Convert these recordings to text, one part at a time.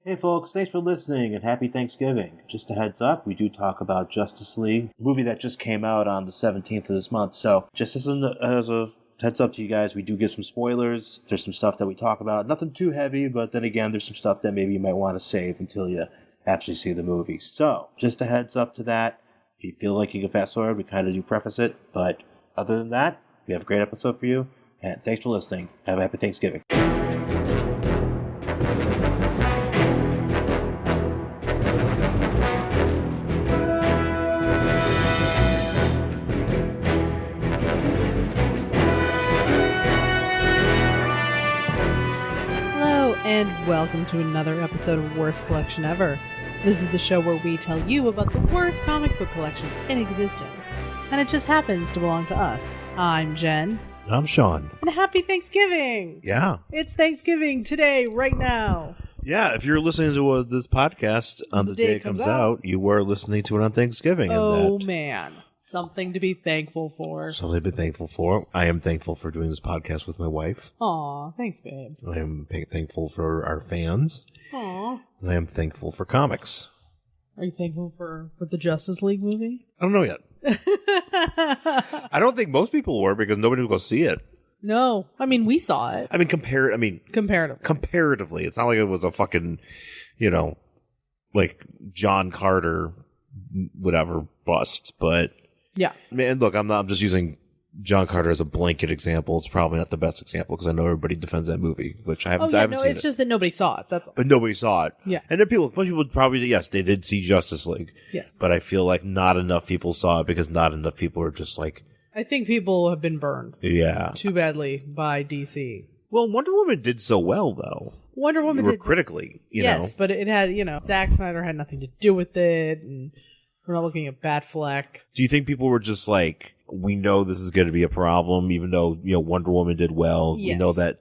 Hey folks, thanks for listening and happy Thanksgiving. Just a heads up, we do talk about Justice League, a movie that just came out on the 17th of this month. So just as a heads up to you guys, we do give some spoilers. There's some stuff that we talk about. Nothing too heavy, but then again, there's some stuff that maybe you might want to save until you actually see the movie. So just a heads up to that. If you feel like you can fast forward, we kind of do preface it. But other than that, we have a great episode for you. And thanks for listening. Have a happy Thanksgiving. And welcome to another episode of Worst Collection Ever. This is the show where we tell you about the worst comic book collection in existence. And it just happens to belong to us. I'm Jen. I'm Sean. And happy Thanksgiving! Yeah. It's Thanksgiving today, right now. Yeah, if you're listening to this podcast on the day it comes out, you are listening to it on Thanksgiving. Oh, man. Something to be thankful for. Something to be thankful for. I am thankful for doing this podcast with my wife. Aw, thanks, babe. I am thankful for our fans. Aw. And I am thankful for comics. Are you thankful for the Justice League movie? I don't know yet. I don't think most people were because nobody will go see it. No. I mean, we saw it. I mean, comparatively. It's not like it was a fucking, like John Carter, whatever, bust, but... Yeah. Man, look, I'm just using John Carter as a blanket example. It's probably not the best example because I know everybody defends that movie, which I haven't seen. It's just that nobody saw it. That's all. But nobody saw it. Yeah. And then most people probably, yes, they did see Justice League. Yes. But I feel like not enough people saw it because not enough people are just like... I think people have been burned. Yeah. Too badly by DC. Well, Wonder Woman did so well, though. Wonder Woman did. Critically, you know. Yes, but it had, Zack Snyder had nothing to do with it, and... We're not looking at Batfleck. Do you think people were just like, we know this is going to be a problem, even though, Wonder Woman did well? Yes. We know that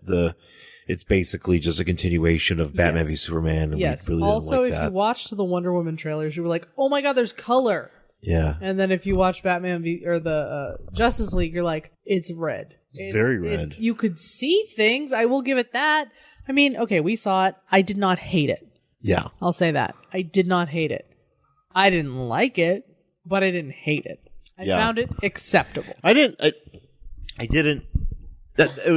it's basically just a a continuation of Batman v Superman. And yes. We really also, didn't like if that. you watched the Wonder Woman trailers, you were like, oh my God, there's color. Yeah. And then if you watch Batman or the Justice League, you're like, it's red. It's very red. You could see things. I will give it that. I mean, okay, we saw it. I did not hate it. Yeah. I'll say that. I did not hate it. I didn't like it, but I didn't hate it. I found it acceptable. I didn't. It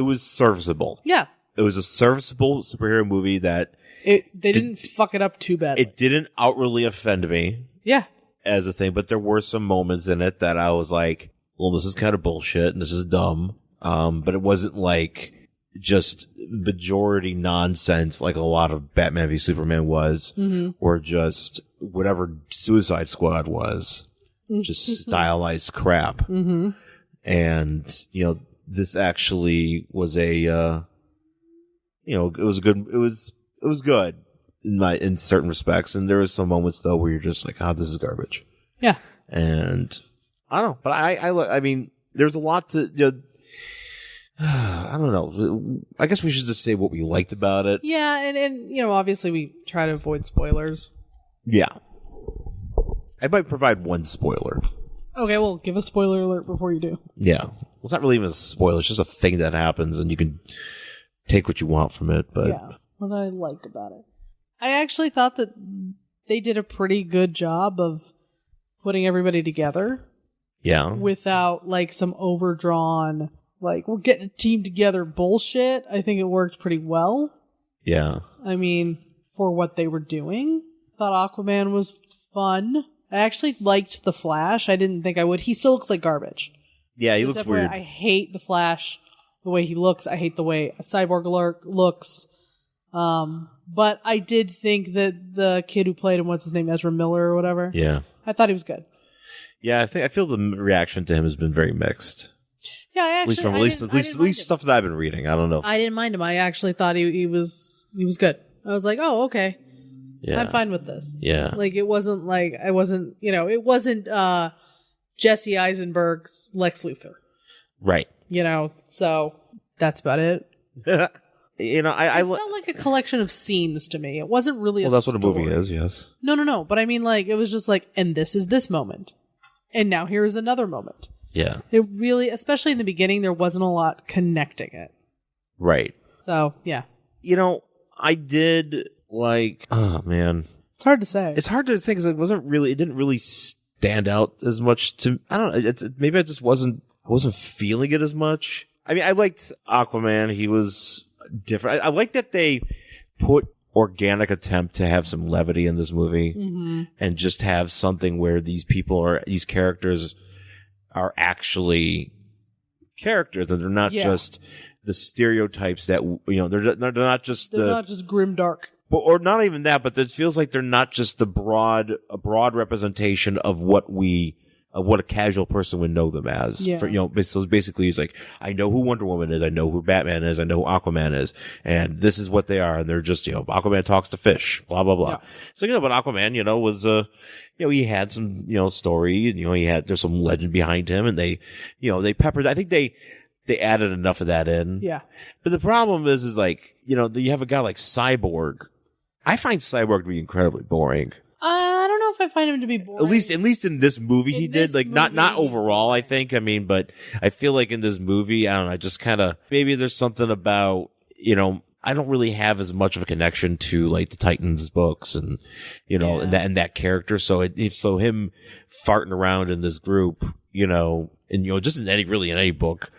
was serviceable. Yeah. It was a serviceable superhero movie that they didn't fuck it up too badly. It didn't outwardly offend me. Yeah. As a thing, but there were some moments in it that I was like, well, this is kind of bullshit and this is dumb. But it wasn't like just majority nonsense like a lot of Batman v Superman was, or just whatever Suicide Squad was, just stylized crap. Mm-hmm. And, this actually was it was good. It was good in certain respects. And there was some moments though where you're just like, this is garbage. Yeah. And I don't know, but I mean, there's a lot to, I don't know. I guess we should just say what we liked about it. Yeah, and obviously we try to avoid spoilers. Yeah. I might provide one spoiler. Okay, well, give a spoiler alert before you do. Yeah. Well, it's not really even a spoiler. It's just a thing that happens, and you can take what you want from it. But yeah, what I liked about it. I actually thought that they did a pretty good job of putting everybody together. Yeah. Without, like, some overdrawn... Like, we're getting a team together bullshit. I think it worked pretty well. Yeah. I mean, for what they were doing. Thought Aquaman was fun. I actually liked the Flash. I didn't think I would. He still looks like garbage. Yeah, he looks weird. I hate the Flash, the way he looks. I hate the way a Cyborg looks. But I did think that the kid who played him, what's his name, Ezra Miller or whatever? Yeah. I thought he was good. Yeah, I feel the reaction to him has been very mixed. Yeah, I actually, at least stuff that I've been reading. I don't know. I didn't mind him. I actually thought he was good. I was like, oh, okay. Yeah. I'm fine with this. Yeah. Like, it wasn't like, it wasn't Jesse Eisenberg's Lex Luthor. Right. So that's about it. I felt like a collection of scenes to me. It wasn't really that's what a movie is, yes. No. But I mean, like, it was just like, and this is this moment. And now here is another moment. Yeah. It really, especially in the beginning, there wasn't a lot connecting it. Right. So, yeah. I did like, oh man. It's hard to say. It's hard to say because it didn't really stand out as much to, I don't know. Maybe I wasn't feeling it as much. I mean, I liked Aquaman. He was different. I like that they put organic attempt to have some levity in this movie and just have something where these characters are actually characters and they're not just the stereotypes that, they're not just not just grimdark. Or not even that, but it feels like they're not just a broad representation of what a casual person would know them as. Yeah. So basically it's like, I know who Wonder Woman is, I know who Batman is, I know who Aquaman is, and this is what they are, and they're just, Aquaman talks to fish, blah, blah, blah. Yeah. So, but Aquaman, was, he had some, story, and, there's some legend behind him, and they peppered, I think they added enough of that in. Yeah. But the problem is like, you have a guy like Cyborg. I find Cyborg to be incredibly boring. I don't know if I find him to be boring. At least in this movie he did. Like not overall, I think. I mean, but I feel like in this movie, I don't know, I just kind of, maybe there's something about, I don't really have as much of a connection to like the Titans books and, and that character. So so him farting around in this group, and, just in any book,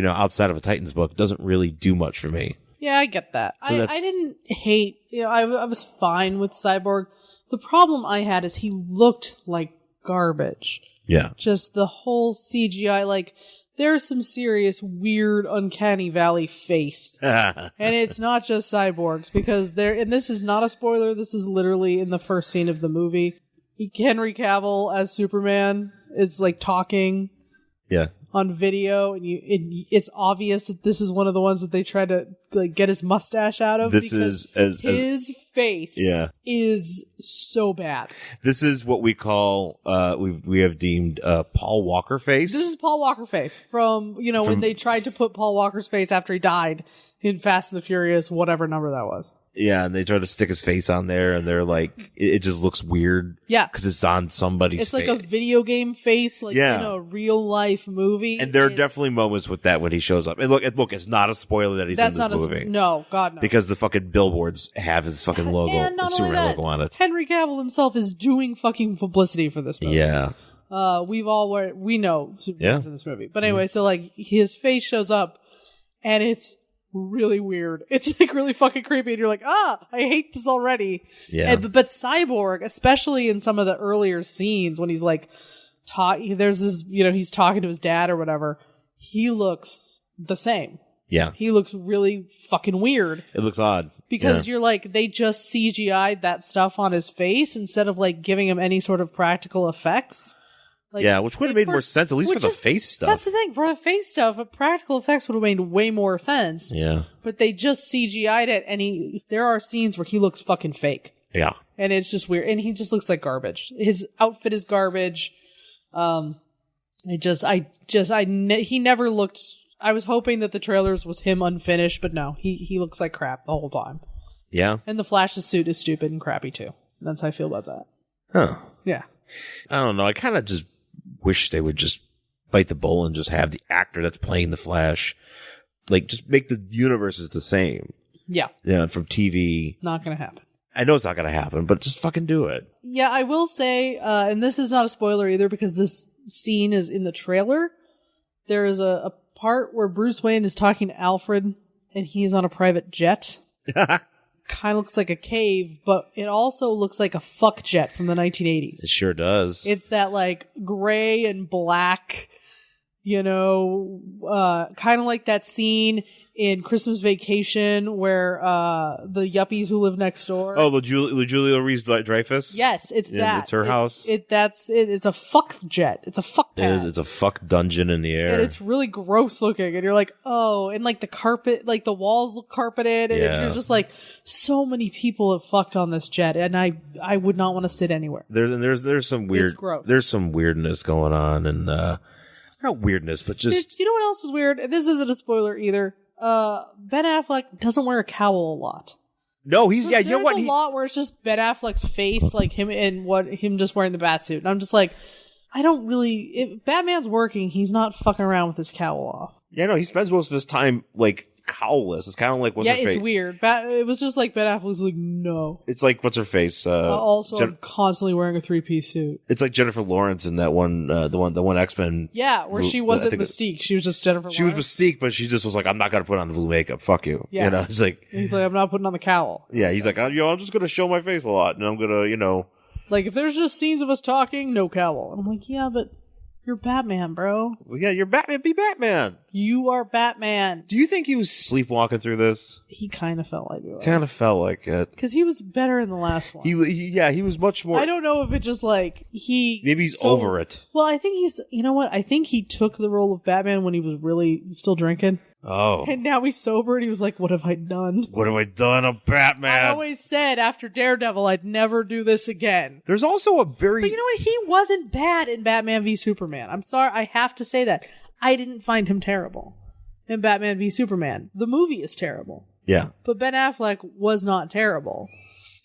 outside of a Titans book doesn't really do much for me. Yeah, I get that. So I didn't hate, I was fine with Cyborg. The problem I had is he looked like garbage. Yeah. Just the whole CGI, like, there's some serious weird uncanny valley face. And it's not just Cyborgs, because and this is not a spoiler, this is literally in the first scene of the movie. Henry Cavill as Superman is like talking. Yeah. On video, and it's obvious that this is one of the ones that they tried to like get his mustache out of. This is his face is so bad. This is what we call we have deemed Paul Walker face. This is Paul Walker face from when they tried to put Paul Walker's face after he died in Fast and the Furious, whatever number that was. Yeah, and they try to stick his face on there, and they're like, it just looks weird. Yeah. Because it's on somebody's face. It's like a video game face, like in a real life movie. And there are definitely moments with that when he shows up. And look, it's not a spoiler that he's in this movie. No, God, no. Because the fucking billboards have his fucking logo, the Superman logo on it. Henry Cavill himself is doing fucking publicity for this movie. Yeah. We know Superman's in this movie. But anyway, so like his face shows up, and it's really weird. It's like really fucking creepy, and you're like, I hate this already. Yeah. But Cyborg, especially in some of the earlier scenes when he's like, there's this, he's talking to his dad or whatever. He looks the same. Yeah. He looks really fucking weird. It looks odd. Because you're like, they just CGI'd that stuff on his face instead of like giving him any sort of practical effects. Like, which would have made more sense, at least for the face stuff. That's the thing. For the face stuff, practical effects would have made way more sense. Yeah. But they just CGI'd it, and there are scenes where he looks fucking fake. Yeah. And it's just weird. And he just looks like garbage. His outfit is garbage. He never looked, I was hoping that the trailers was him unfinished, but no, he looks like crap the whole time. Yeah. And the Flash's suit is stupid and crappy too. That's how I feel about that. Huh. Yeah. I don't know. I kind of just wish they would just bite the bullet and just have the actor that's playing the Flash, like, just make the universes the same. Yeah. Yeah, from TV. Not gonna happen. I know it's not gonna happen, but just fucking do it. Yeah, I will say, and this is not a spoiler either because this scene is in the trailer. There is a part where Bruce Wayne is talking to Alfred, and he is on a private jet. Kind of looks like a cave, but it also looks like a fuck jet from the 1980s. It sure does. It's that like gray and black, kind of like that scene in Christmas Vacation where the yuppies who live next door. Oh, the Julia Louis-Dreyfus? Yes, it's that. It's her house. It's a fuck jet. It's a fuck pad. It is. It's a fuck dungeon in the air. And it's really gross looking. And you're like, oh, and like the carpet, like the walls look carpeted. And you're just like, so many people have fucked on this jet. And I would not want to sit anywhere. There's some weird, it's gross. There's some weirdness going on. And not weirdness, but just. You know what else was weird? And this isn't a spoiler either. Ben Affleck doesn't wear a cowl a lot. No, he's you know what? There's a lot where it's just Ben Affleck's face, like him just wearing the batsuit, and I'm just like, I don't really. If Batman's working, he's not fucking around with his cowl off. Yeah, no, he spends most of his time like cowlless. It's kind of like what's her face? Yeah, it's weird. It was just like Ben Affleck was like, no. It's like what's her face? Also, I'm constantly wearing a 3-piece suit. It's like Jennifer Lawrence in that one, the one X-Men. Yeah, where she wasn't Mystique. She was just Jennifer Lawrence. She was Mystique, but she just was like, I'm not gonna put on the blue makeup. Fuck you. Yeah. You know, it's like he's like, I'm not putting on the cowl. Yeah, he's like, I'm just gonna show my face a lot, and I'm gonna, Like if there's just scenes of us talking, no cowl. And I'm like, yeah, but you're Batman, bro. Well, yeah, you're Batman. Be Batman. You are Batman. Do you think he was sleepwalking through this? He kind of felt like it. Kind of felt like it. Because he was better in the last one. He was much more. I don't know if it just like maybe he's over it. Well, I think he's. You know what? I think he took the role of Batman when he was really still drinking. Oh. And now he's sober and he was like, what have I done? What have I done? I'm Batman. I always said after Daredevil, I'd never do this again. There's also a very... But you know what? He wasn't bad in Batman v Superman. I'm sorry. I have to say that. I didn't find him terrible in Batman v Superman. The movie is terrible. Yeah. But Ben Affleck was not terrible.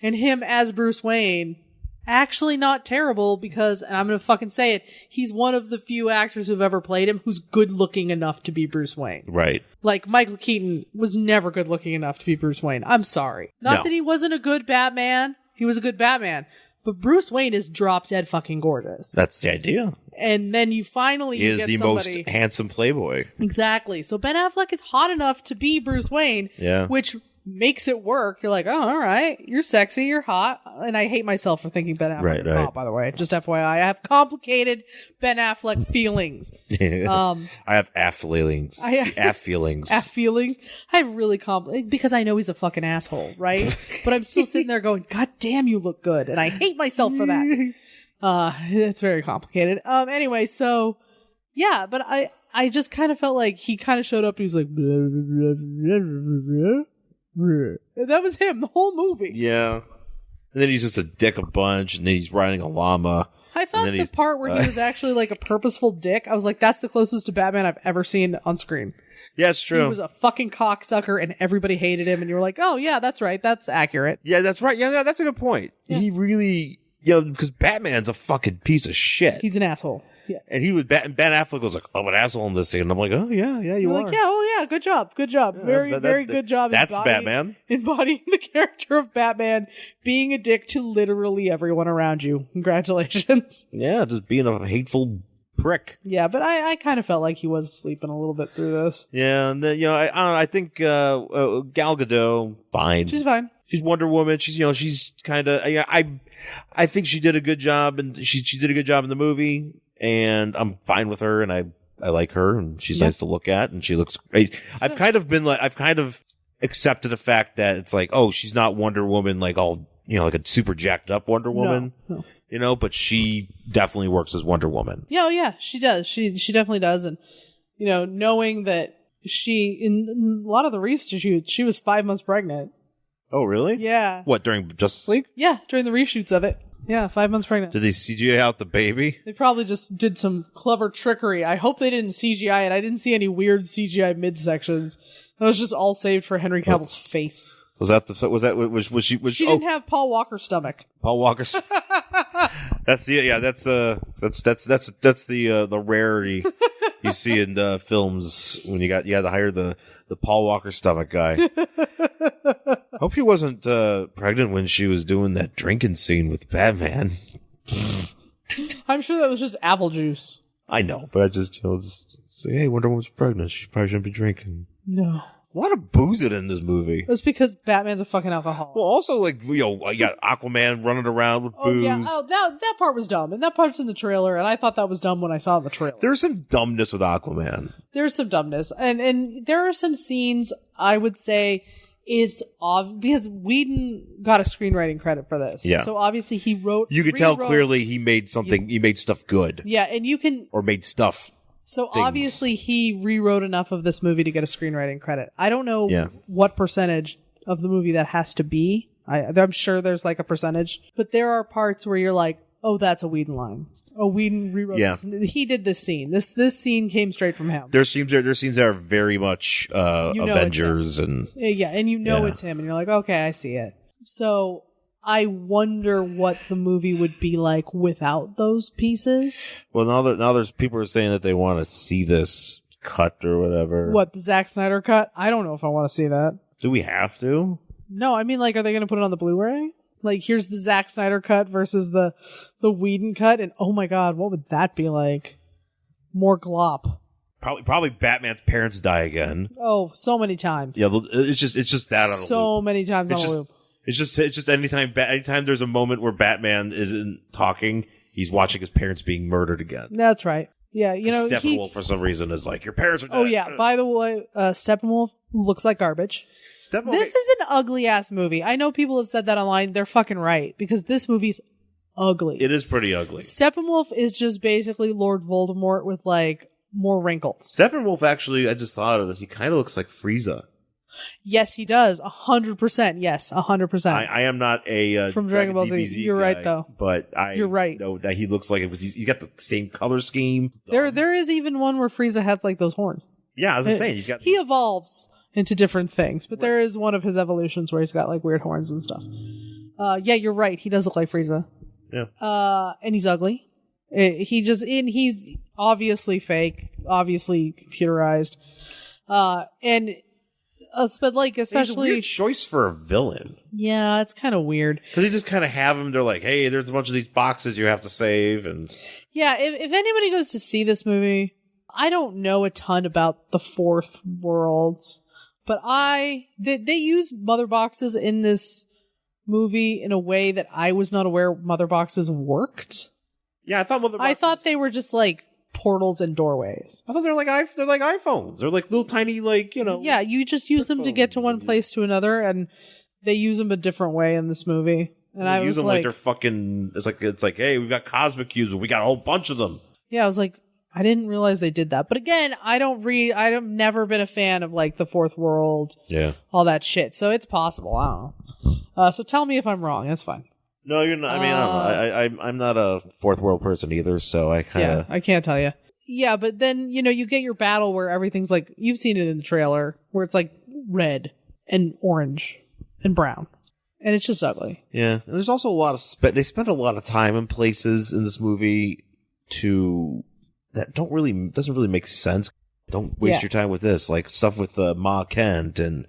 And him as Bruce Wayne... actually not terrible because, and I'm going to fucking say it, he's one of the few actors who've ever played him who's good looking enough to be Bruce Wayne. Right. Like, Michael Keaton was never good looking enough to be Bruce Wayne. I'm sorry. Not that he wasn't a good Batman. He was a good Batman. But Bruce Wayne is drop dead fucking gorgeous. That's the idea. And then you finally he is get the somebody... most handsome playboy. Exactly. So Ben Affleck is hot enough to be Bruce Wayne. Yeah. Which... makes it work. You're like, oh, all right. You're sexy. You're hot. And I hate myself for thinking Ben Affleck is hot, by the way. Just FYI. I have complicated Ben Affleck feelings. I have aff feelings. Aff feelings. Aff feelings. I have really complicated, because I know he's a fucking asshole, right? But I'm still sitting there going, God damn, you look good. And I hate myself for that. It's very complicated. Anyway, so, yeah, but I just kind of felt like he kind of showed up and he's like, blah, blah, blah, blah, blah. That was him the whole movie. Yeah. And then he's just a dick a bunch, and then he's riding a llama. I thought the part where he was actually like a purposeful dick, I was like, that's the closest to Batman I've ever seen on screen. Yeah, it's true. He was a fucking cocksucker and everybody hated him, and you were like, oh yeah, that's right, that's accurate. Yeah, that's right. Yeah, that's a good point. Yeah. He really, because Batman's a fucking piece of shit. He's an asshole. Yeah. And he was Ben Affleck was like, "I'm an asshole in this scene." And I'm like, "Oh yeah, you are." Like, yeah, oh yeah, good job. Yeah, very good job. That's Batman. Embodying the character of Batman, being a dick to literally everyone around you. Congratulations. Yeah, just being a hateful prick. Yeah, but I kind of felt like he was sleeping a little bit through this. Yeah, and then I think Gal Gadot, fine. She's fine. She's Wonder Woman. She's kind of. I think she did a good job, and she did a good job in the movie. And I'm fine with her, and I like her, and she's nice to look at, and she looks great. I've kind of accepted the fact that it's like, oh, she's not Wonder Woman, like all, like a super jacked up Wonder Woman, no. But she definitely works as Wonder Woman. Yeah, she does. She definitely does. And, knowing that in a lot of the reshoots, she was 5 months pregnant. Oh, really? Yeah. What, during Justice League? Yeah, during the reshoots of it. Yeah, 5 months pregnant. Did they CGI out the baby? They probably just did some clever trickery. I hope they didn't CGI it. I didn't see any weird CGI midsections. That was just all saved for Henry Cavill's face. Was she? She didn't have Paul Walker's stomach. Paul Walker's. That's the rarity you see in the films when you had to hire the Paul Walker stomach guy. Hope she wasn't pregnant when she was doing that drinking scene with Batman. I'm sure that was just apple juice. I know, but I just say, hey, Wonder Woman's pregnant. She probably shouldn't be drinking. No. A lot of boozing in this movie. It was because Batman's a fucking alcoholic. Well, also, you got Aquaman running around with booze. Yeah. Oh, that part was dumb. And that part's in the trailer, and I thought that was dumb when I saw the trailer. There's some dumbness with Aquaman. There's some dumbness. And there are some scenes, I would say, it's because Whedon got a screenwriting credit for this. Yeah. So obviously he wrote... You could tell clearly he made something, he made stuff good. Yeah, and you can... Or made stuff... So obviously he rewrote enough of this movie to get a screenwriting credit. I don't know what percentage of the movie that has to be. I'm sure there's like a percentage, but there are parts where you're like, oh, that's a Whedon line. Oh, Whedon rewrote this. He did this scene. This scene came straight from him. There's scenes that are very much Avengers and and it's him, and you're like, okay, I see it. So I wonder what the movie would be like without those pieces. Well, now there's people are saying that they want to see this cut or whatever. What, the Zack Snyder cut? I don't know if I want to see that. Do we have to? No, I mean, like, are they going to put it on the Blu-ray? Like, here's the Zack Snyder cut versus the Whedon cut, and oh my god, what would that be like? More glop. Probably Batman's parents die again. Oh, so many times. Yeah, it's just that on a loop. So many times on a loop. It's just anytime there's a moment where Batman isn't talking, he's watching his parents being murdered again. That's right. Yeah, you know, Steppenwolf for some reason is like, your parents are dead. Oh yeah, by the way, Steppenwolf looks like garbage. This is an ugly ass movie. I know people have said that online. They're fucking right, because this movie's ugly. It is pretty ugly. Steppenwolf is just basically Lord Voldemort with like more wrinkles. Steppenwolf, actually, I just thought of this. He kind of looks like Frieza. Yes, he does. 100%. Yes, 100%. I am not a from Dragon Ball Z. You're guy, right, though. But you're right. know that he looks like it was. He's got the same color scheme. There is even one where Frieza has like those horns. Yeah, I was just saying he evolves into different things, but there is one of his evolutions where he's got like weird horns and stuff. Yeah, you're right. He does look like Frieza. Yeah. And he's ugly. He's obviously fake, obviously computerized. But like, especially, he's a weird choice for a villain. Yeah, it's kind of weird. Because they just kind of have him. They're like, hey, there's a bunch of these boxes you have to save, and yeah. If anybody goes to see this movie, I don't know a ton about the fourth world, but they use mother boxes in this movie in a way that I was not aware mother boxes worked. Yeah, I thought they were just like portals and doorways. I thought they're like iPhones. They're like little tiny, like, you know. Yeah, you just use them to get to one place to another, and they use them a different way in this movie. And I was use them like they're fucking. It's like, hey, we've got cosmic cubes, but we got a whole bunch of them. Yeah, I was like, I didn't realize they did that. But again, I've never been a fan of like the fourth world. Yeah. All that shit. So it's possible. I don't know. So tell me if I'm wrong. That's fine. No, you're not. I mean, I don't know. I'm not a fourth world person either, so I kind of. Yeah, I can't tell you. Yeah, but then, you know, you get your battle where everything's like, you've seen it in the trailer, where it's like red and orange and brown. And it's just ugly. Yeah. And there's also a lot of they spend a lot of time in places in this movie that doesn't really make sense. Don't waste your time with this, like stuff with Ma Kent and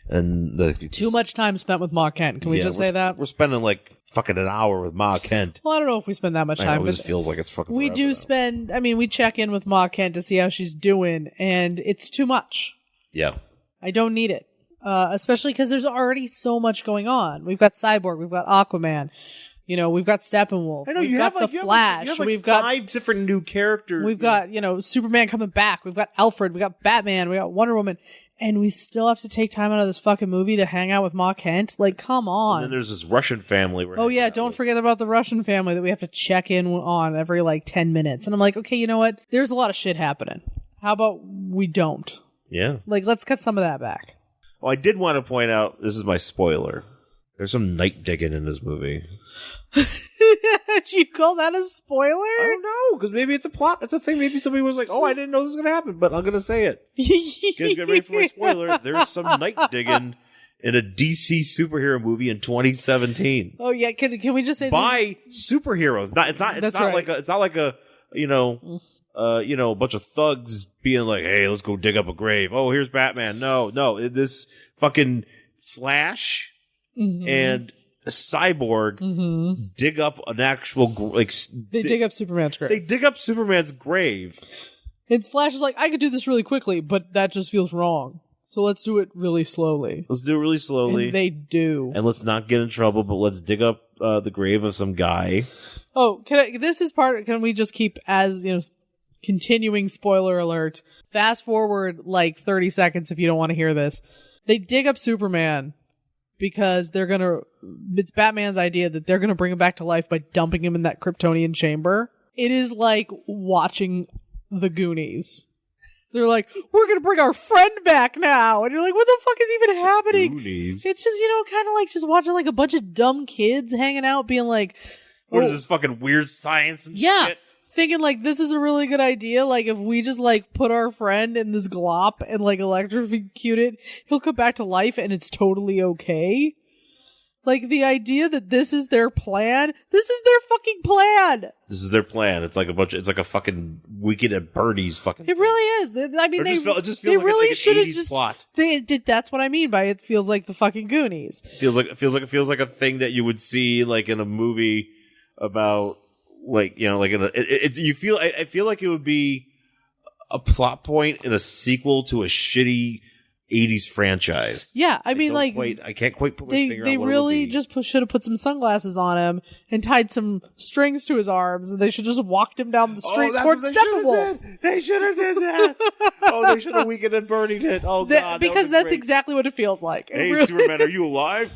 the too much time spent with Ma Kent. Can we just say that we're spending like fucking an hour with Ma Kent? Well, I don't know if we spend that much time. It just feels like it's fucking. We do spend. I mean, we check in with Ma Kent to see how she's doing, and it's too much. Yeah, I don't need it, especially because there's already so much going on. We've got Cyborg, we've got Aquaman. You know, we've got Steppenwolf. I know, we've got the Flash. We've got 5 different new characters. We've got, Superman coming back. We've got Alfred. We got Batman. We got Wonder Woman. And we still have to take time out of this fucking movie to hang out with Ma Kent? Like, come on. And then there's this Russian family. Oh, yeah. Don't forget about the Russian family that we have to check in on every, 10 minutes. And I'm like, okay, you know what? There's a lot of shit happening. How about we don't? Yeah. Like, let's cut some of that back. Well, I did want to point out, this is my spoiler. There's some night digging in this movie. Do you call that a spoiler? I don't know, because maybe it's a plot. It's a thing. Maybe somebody was like, oh, I didn't know this was going to happen, but I'm going to say it. Get ready for my spoiler. There's some night digging in a DC superhero movie in 2017. Oh, yeah. Can we just say by superheroes? It's not like a a bunch of thugs being like, hey, let's go dig up a grave. Oh, here's Batman. No. This fucking Flash and Cyborg dig up an actual they dig up Superman's grave. They dig up Superman's grave. And Flash is like, I could do this really quickly, but that just feels wrong. So let's do it really slowly. And they do. And let's not get in trouble, but let's dig up the grave of some guy. Oh, can we just keep as, continuing spoiler alert. Fast forward 30 seconds if you don't want to hear this. They dig up Superman because it's Batman's idea that they're going to bring him back to life by dumping him in that Kryptonian chamber. It is like watching the Goonies. They're like, we're going to bring our friend back now. And you're like, what the fuck is even happening? Goonies. It's just, kind of like just watching a bunch of dumb kids hanging out being like, what is this fucking weird science and shit? Thinking this is a really good idea. If we just put our friend in this glop and electrocute it, he'll come back to life and it's totally okay. Like, the idea that this is their plan, this is their fucking plan. This is their plan. It's like it's like a fucking Weekend at Bernie's fucking. It really is. I mean, it just feels they like really an should have 80s just. plot. They did. That's what I mean by it feels like the fucking Goonies. Feels like a thing that you would see like in a movie about like, you know, like in a. I feel like it would be a plot point in a sequel to a shitty 80s franchise. Yeah, I mean, like, I can't quite put my finger on they what really it would be. just should have put some sunglasses on him and tied some strings to his arms, and they should just walked him down the street towards Steppenwolf. They should have did that. They should have Weekend at Bernie it. Oh God, because that's exactly what it feels like. Hey, really. Superman, are you alive?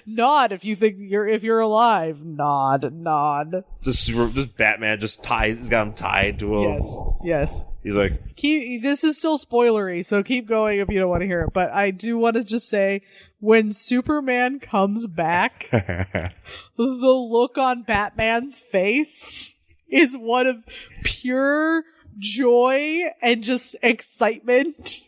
Nod if you think you're alive. Nod. Just Batman just ties. He's got him tied to him. Yes. He's like, this is still spoilery, so keep going if you don't want to hear it. But I do want to just say, when Superman comes back, the look on Batman's face is one of pure joy and just excitement.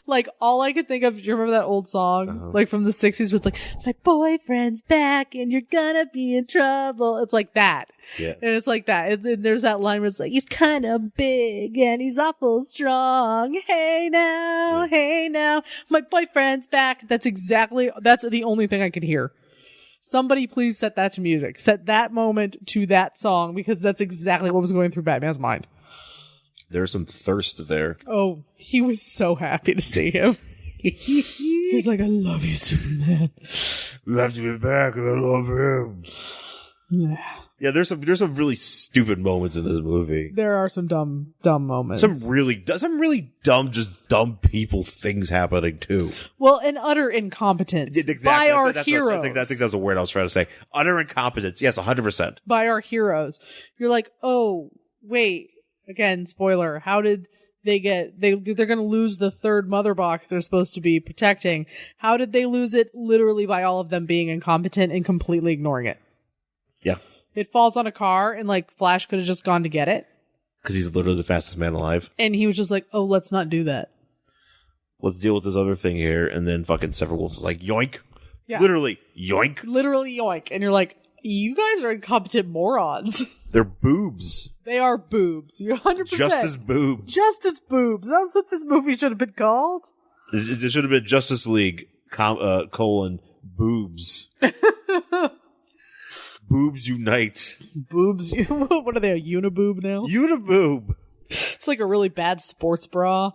Like, all I could think of, do you remember that old song? Like, from the 60s, where it's like, my boyfriend's back and you're gonna be in trouble. It's like that. yeah. And it's like that. And then there's that line where it's like, he's kind of big and he's awful strong. Hey now, my boyfriend's back. That's the only thing I could hear. Somebody please set that to music. Set that moment to that song, because that's exactly what was going through Batman's mind. There's some thirst there. Oh, he was so happy to see him. He's like, I love you, Superman. We have to be back. I love him. Yeah, there's some really stupid moments in this movie. There are some dumb moments. Some really dumb, just dumb people things happening too. Well, and utter incompetence by our heroes. I think that's the word I was trying to say. Utter incompetence. Yes, 100%. By our heroes. You're like, oh, wait. Again, spoiler. How did they get? They're going to lose the third mother box they're supposed to be protecting. How did they lose it? Literally by all of them being incompetent and completely ignoring it. Yeah. It falls on a car, and like Flash could have just gone to get it. Because he's literally the fastest man alive. And he was just like, oh, let's not do that. Let's deal with this other thing here. And then fucking Superboy is like, yoink. Yeah. Literally, yoink. Literally yoink. And you're like, you guys are incompetent morons. They're boobs. They are boobs. You're 100%. Justice boobs. Justice boobs. That's what this movie should have been called. It should have been Justice League, boobs. Boobs unite. Boobs. What are they, a uniboob now? Uniboob. It's like a really bad sports bra.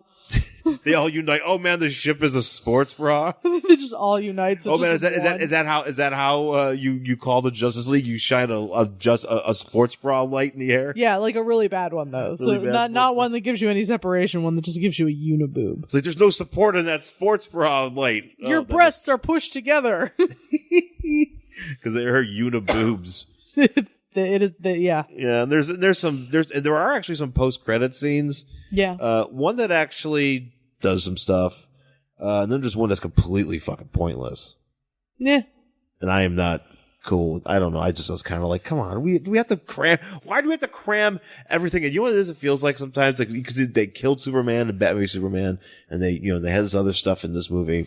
They all unite. Oh man, the ship is a sports bra. They just all unite. So oh man, is that how you call the Justice League? You shine a sports bra light in the air. Yeah, like a really bad one though. Really so not one that gives you any separation. One that just gives you a uniboob. It's like there's no support in that sports bra light. Your breasts are pushed together because they're uniboobs. It is yeah. Yeah, and there are actually some post-credit scenes. Yeah. One that actually does some stuff, and then there's one that's completely fucking pointless. Yeah. And I am not cool with, I don't know. I was kind of like, come on, do we have to cram? Why do we have to cram everything? And you know what it is? It feels like sometimes, like, because they killed Superman and Batman v Superman, and they had this other stuff in this movie.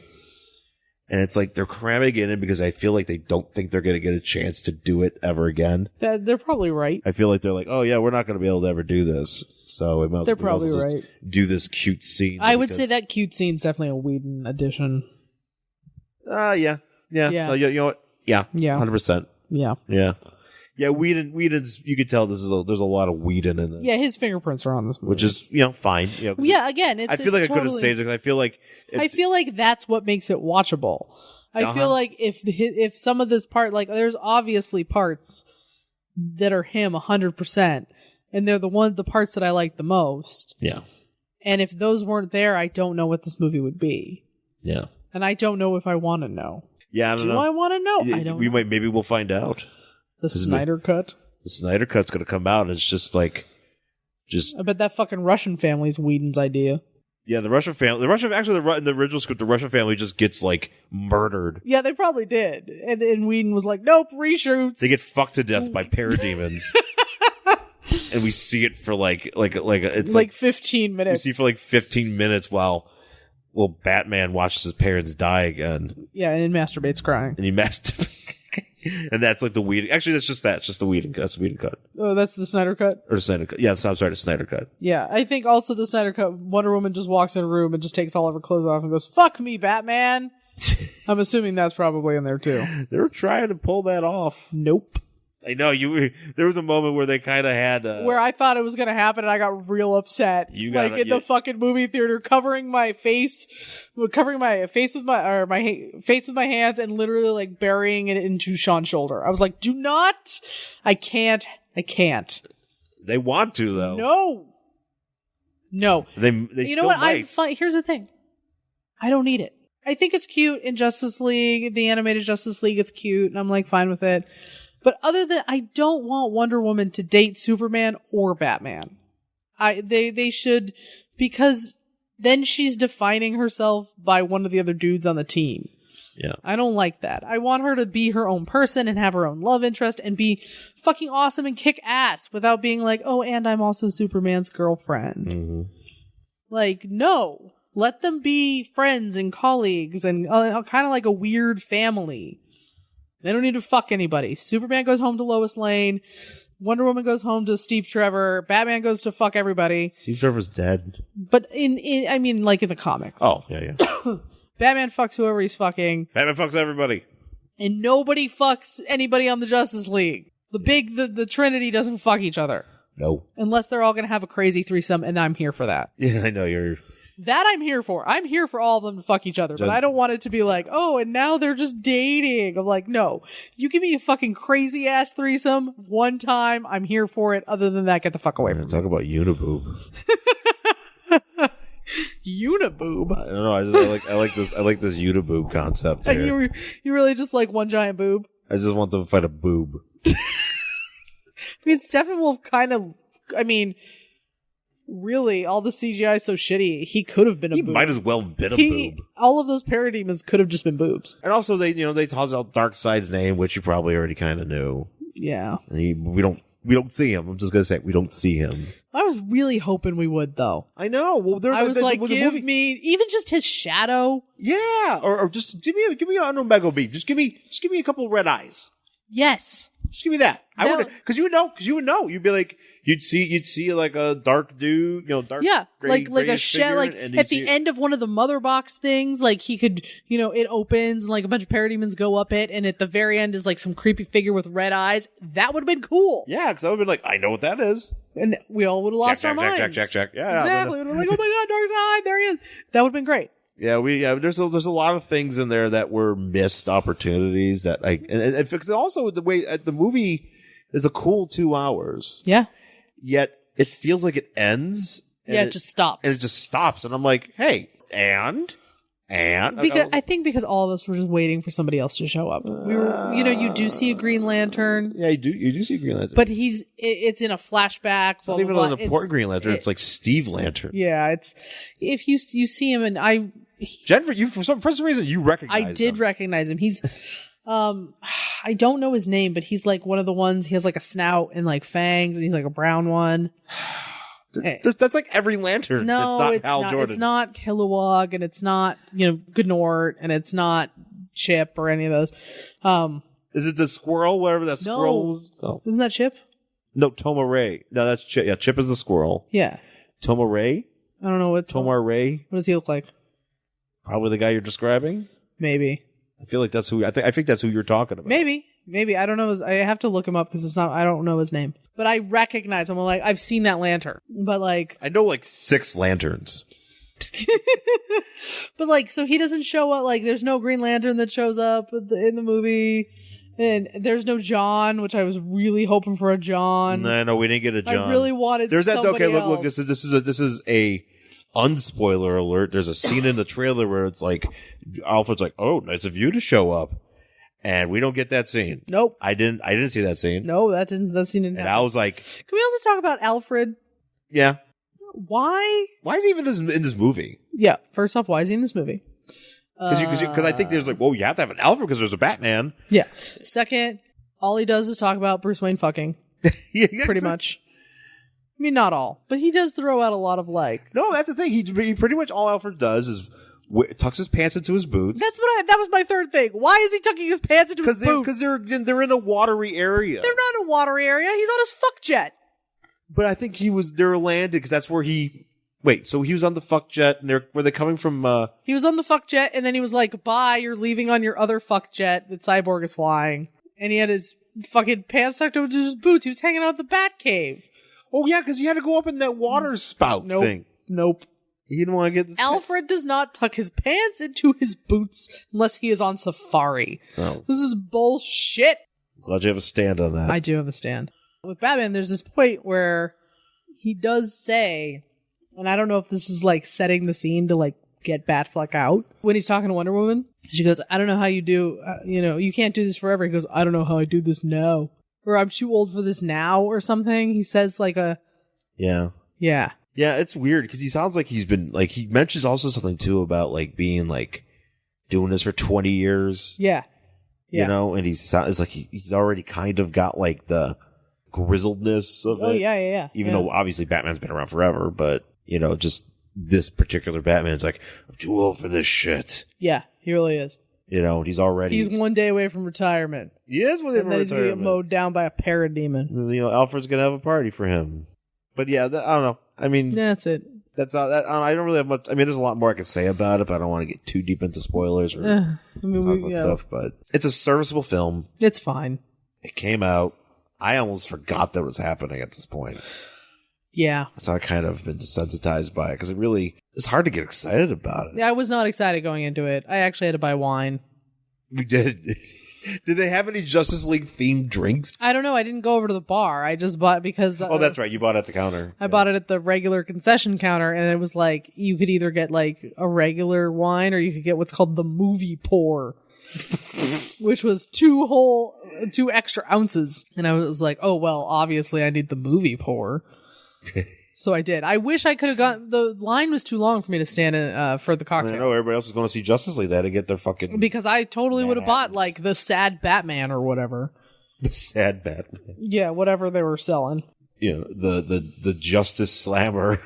And it's like they're cramming it in because I feel like they don't think they're going to get a chance to do it ever again. They're probably right. I feel like they're like, oh yeah, we're not going to be able to ever do this. So they're probably right. Do this cute scene. I would say that cute scene's definitely a Whedon addition. Yeah. You know what? Yeah. 100%. Yeah. Whedon's. You could tell there's a lot of Whedon in this. Yeah, his fingerprints are on this movie, which is fine. Yeah, again, I feel like I could have saved it because I feel like that's what makes it watchable. I feel like if some of this part, like, there's obviously parts that are him 100%, and they're the parts that I like the most. Yeah. And if those weren't there, I don't know what this movie would be. Yeah. And I don't know if I want to know. Yeah, I don't know. Do I want to know? I don't know. Maybe we'll find out. The Snyder Cut? The Snyder Cut's going to come out, and it's just like... I bet that fucking Russian family's Whedon's idea. Yeah, the Russian family... in the original script, the Russian family just gets, like, murdered. Yeah, they probably did. And Whedon was like, nope, reshoots. They get fucked to death by parademons. And we see it for, it's... like 15 minutes. We see for, 15 minutes while Well, Batman watches his parents die again. Yeah, and masturbates crying. And he masturbates. And that's like the Whedon. Actually, that's just the Whedon cut. That's the Whedon cut. Oh, that's the Snyder cut? Or the Snyder cut. Yeah, I'm sorry, the Snyder cut. Yeah, I think also the Snyder cut, Wonder Woman just walks in a room and just takes all of her clothes off and goes, "Fuck me, Batman." I'm assuming that's probably in there too. They were trying to pull that off. Nope. I know there was a moment where they kind of had where I thought it was going to happen and I got real upset. The fucking movie theater, covering my face with my face with my hands and literally like burying it into Sean's shoulder. I was like, "Do not! I can't. They want to though. No. They you know what? Here's the thing. I don't need it. I think it's cute in Justice League, the animated Justice League. It's cute, and I'm like fine with it. But other than, I don't want Wonder Woman to date Superman or Batman. They should, because then she's defining herself by one of the other dudes on the team. Yeah. I don't like that. I want her to be her own person and have her own love interest and be fucking awesome and kick ass without being like, "Oh, and I'm also Superman's girlfriend." Mm-hmm. Like, no. Let them be friends and colleagues and kind of like a weird family. They don't need to fuck anybody. Superman goes home to Lois Lane. Wonder Woman goes home to Steve Trevor. Batman goes to fuck everybody. Steve Trevor's dead. But I mean, like in the comics. Oh, yeah. Batman fucks whoever he's fucking. Batman fucks everybody. And nobody fucks anybody on the Justice League. The Trinity doesn't fuck each other. No. Unless they're all going to have a crazy threesome, and I'm here for that. Yeah, I know you're... That I'm here for. I'm here for all of them to fuck each other, but I don't want it to be like, "Oh, and now they're just dating." I'm like, no. You give me a fucking crazy ass threesome one time, I'm here for it. Other than that, get the fuck away from me. Talk about uniboob. Uniboob. I don't know. I like this uniboob concept here. You really just like one giant boob? I just want them to fight a boob. I mean, Steppenwolf kind of. I mean. Really, all the CGI is so shitty. He could have been a boob. He might as well have been a boob. All of those parademons could have just been boobs. And also, they toss out Darkseid's name, which you probably already kind of knew. Yeah. We don't see him. I'm just gonna say we don't see him. I was really hoping we would, though. I know. Well, I was like, give me even just his shadow. Yeah, or just give me an Omega beam. Just give me a couple of red eyes. Yes. Just give me that. I would, because you would know. You'd be like, you'd see like a dark dude, dark. Yeah, gray, like a shell. Like at the end of one of the mother box things, like he could, it opens and like a bunch of parademons go up it, and at the very end is like some creepy figure with red eyes. That would have been cool. Yeah, because I would have been like, I know what that is, and we all would have lost our minds. Check. Yeah, exactly. We'd have been like, oh my god, Darkseid, there he is. That would have been great. Yeah, there's a lot of things in there that were missed opportunities that and because also the way the movie is a cool 2 hours. Yeah. Yet it feels like it ends. Yeah, it just stops. And it just stops, and I'm like, hey, and because I think because all of us were just waiting for somebody else to show up. We were, you do see a Green Lantern. Yeah, you do see a Green Lantern, but it's in a flashback. It's not even an important Green Lantern. It's like Steve Lantern. Yeah, it's if you see him, and Jennifer, you for some reason you recognize him. I did recognize him. He's I don't know his name, but he's like one of the ones. He has like a snout and like fangs, and he's like a brown one. That's like every Lantern. No, it's not Hal Jordan. It's not Kilowog, and it's not Gnort, and it's not Chip or any of those. Is it the squirrel? Whatever that squirrel was. Oh. Isn't that Chip? No, Toma Ray. No, that's Chip. Yeah, Chip is the squirrel. Yeah. Toma Ray. I don't know what Tomar Ray. What does he look like? Probably the guy you're describing. Maybe. I feel like that's who. I think that's who you're talking about. Maybe I don't know. I have to look him up because it's not. I don't know his name, but I recognize him. I'm like, I've seen that lantern, but like I know like 6 lanterns. But like, so he doesn't show up. Like, there's no Green Lantern that shows up in the movie, and there's no John, which I was really hoping for a John. No, we didn't get a John. I really wanted. There's that. Okay, look. This is a unspoiler alert. There's a scene in the trailer where it's like Alfred's like, "Oh, Knights of you to show up," and we don't get that scene. Nope, I didn't see that scene. No, that scene didn't. And happen. I was like, "Can we also talk about Alfred?" Yeah. Why? Why is he even in this movie? Yeah. First off, why is he in this movie? Because I think there's like, well, you have to have an Alfred because there's a Batman. Yeah. Second, all he does is talk about Bruce Wayne fucking. Yeah, pretty much. I mean, not all, but he does throw out a lot of like. No, that's the thing. He pretty much all Alfred does is tucks his pants into his boots. That was my third thing. Why is he tucking his pants into his boots? Because they're in a watery area. They're not in a watery area. He's on his fuck jet. But I think they were landed because that's where he. Wait, so he was on the fuck jet, and were they coming from? He was on the fuck jet, and then he was like, "Bye, you're leaving on your other fuck jet that Cyborg is flying." And he had his fucking pants tucked into his boots. He was hanging out at the Bat Cave. Oh yeah, because he had to go up in that water spout thing. Nope. He didn't want to get this. Alfred does not tuck his pants into his boots unless he is on safari. Oh. This is bullshit. Glad you have a stand on that. I do have a stand. With Batman, there's this point where he does say, and I don't know if this is like setting the scene to like get Batfleck out. When he's talking to Wonder Woman, she goes, "I don't know how you do, you can't do this forever." He goes, "I don't know how I do this now." Or "I'm too old for this now," or something. He says like Yeah. Yeah. Yeah, it's weird because he sounds like he's been, like, he mentions also something too about like being like doing this for 20 years. Yeah. You know, and it's like he's already kind of got like the grizzledness of it. Oh, yeah. Even though obviously Batman's been around forever, but, just this particular Batman's like, I'm too old for this shit. Yeah, he really is. And he's already... He's one day away from retirement. He is one day from retirement. And then he's going to get mowed down by a parademon. Alfred's going to have a party for him. But yeah, I don't know. I mean... That's it. That's all. I don't really have much... I mean, there's a lot more I could say about it, but I don't want to get too deep into spoilers or talk about stuff. But it's a serviceable film. It's fine. It came out. I almost forgot that was happening at this point. Yeah. So I kind of been desensitized by it because it's hard to get excited about it. I was not excited going into it. I actually had to buy wine. You did? Did they have any Justice League themed drinks? I don't know. I didn't go over to the bar. I just bought because... oh, that's right. You bought it at the counter. I bought it at the regular concession counter, and it was like, you could either get like a regular wine or you could get what's called the movie pour, which was 2 extra ounces. And I was like, oh, well, obviously I need the movie pour. So I did. I wish I could have gotten... The line was too long for me to stand in for the cocktail. I know everybody else was going to see Justice League. They had to get their fucking... Because I totally would have bought like the sad Batman or whatever. The sad Batman. Yeah, whatever they were selling. The Justice Slammer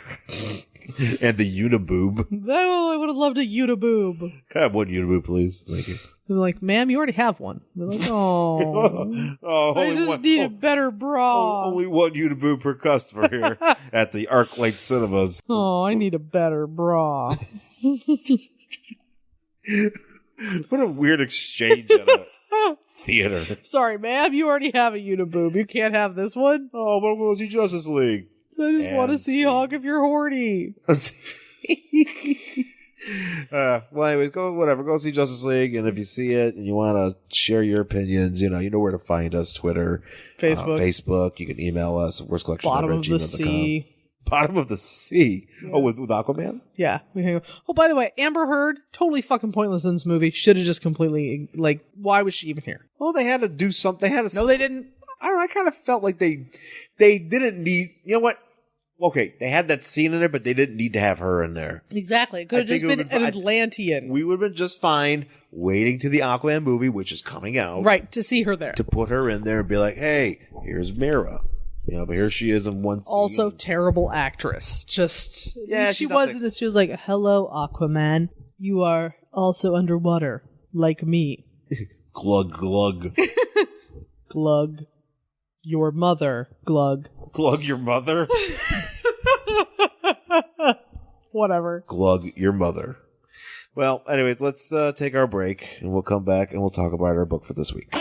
and the Uniboob. Oh, I would have loved a Uniboob. Can I have one Uniboob, please? Thank you. They're like, ma'am, you already have one. They're like, oh, I just need a better bra. Only one Uniboob per customer here at the ArcLight Cinemas. Oh, I need a better bra. What a weird exchange at a theater. Sorry, ma'am, you already have a Uniboob. You can't have this one. Oh, but we'll see Justice League. I just want to see Hawk if you're horny. Well, anyways, go see Justice League, and if you see it and you want to share your opinions, you know where to find us: Twitter, Facebook. You can email us at worstcollection@gmail.com. Bottom of the sea. Bottom of the sea. Oh, with Aquaman? Yeah. Oh, by the way, Amber Heard, totally fucking pointless in this movie. Should have just completely, why was she even here? Well, they had to do something. No, they didn't. I don't know. I kind of felt like they didn't need. You know what? Okay, they had that scene in there, but they didn't need to have her in there. Exactly. It could have just been an Atlantean. We would have been just fine waiting to the Aquaman movie, which is coming out. Right, to see her there. To put her in there and be like, hey, here's Mira. But here she is in one scene. Also, terrible actress. Just, yeah, she was in this. She was like, hello, Aquaman. You are also underwater, like me. Glug, glug. Glug. Your mother, glug. Glug your mother? Whatever. Glug your mother. Well, anyways, let's take our break, and we'll come back and we'll talk about our book for this week.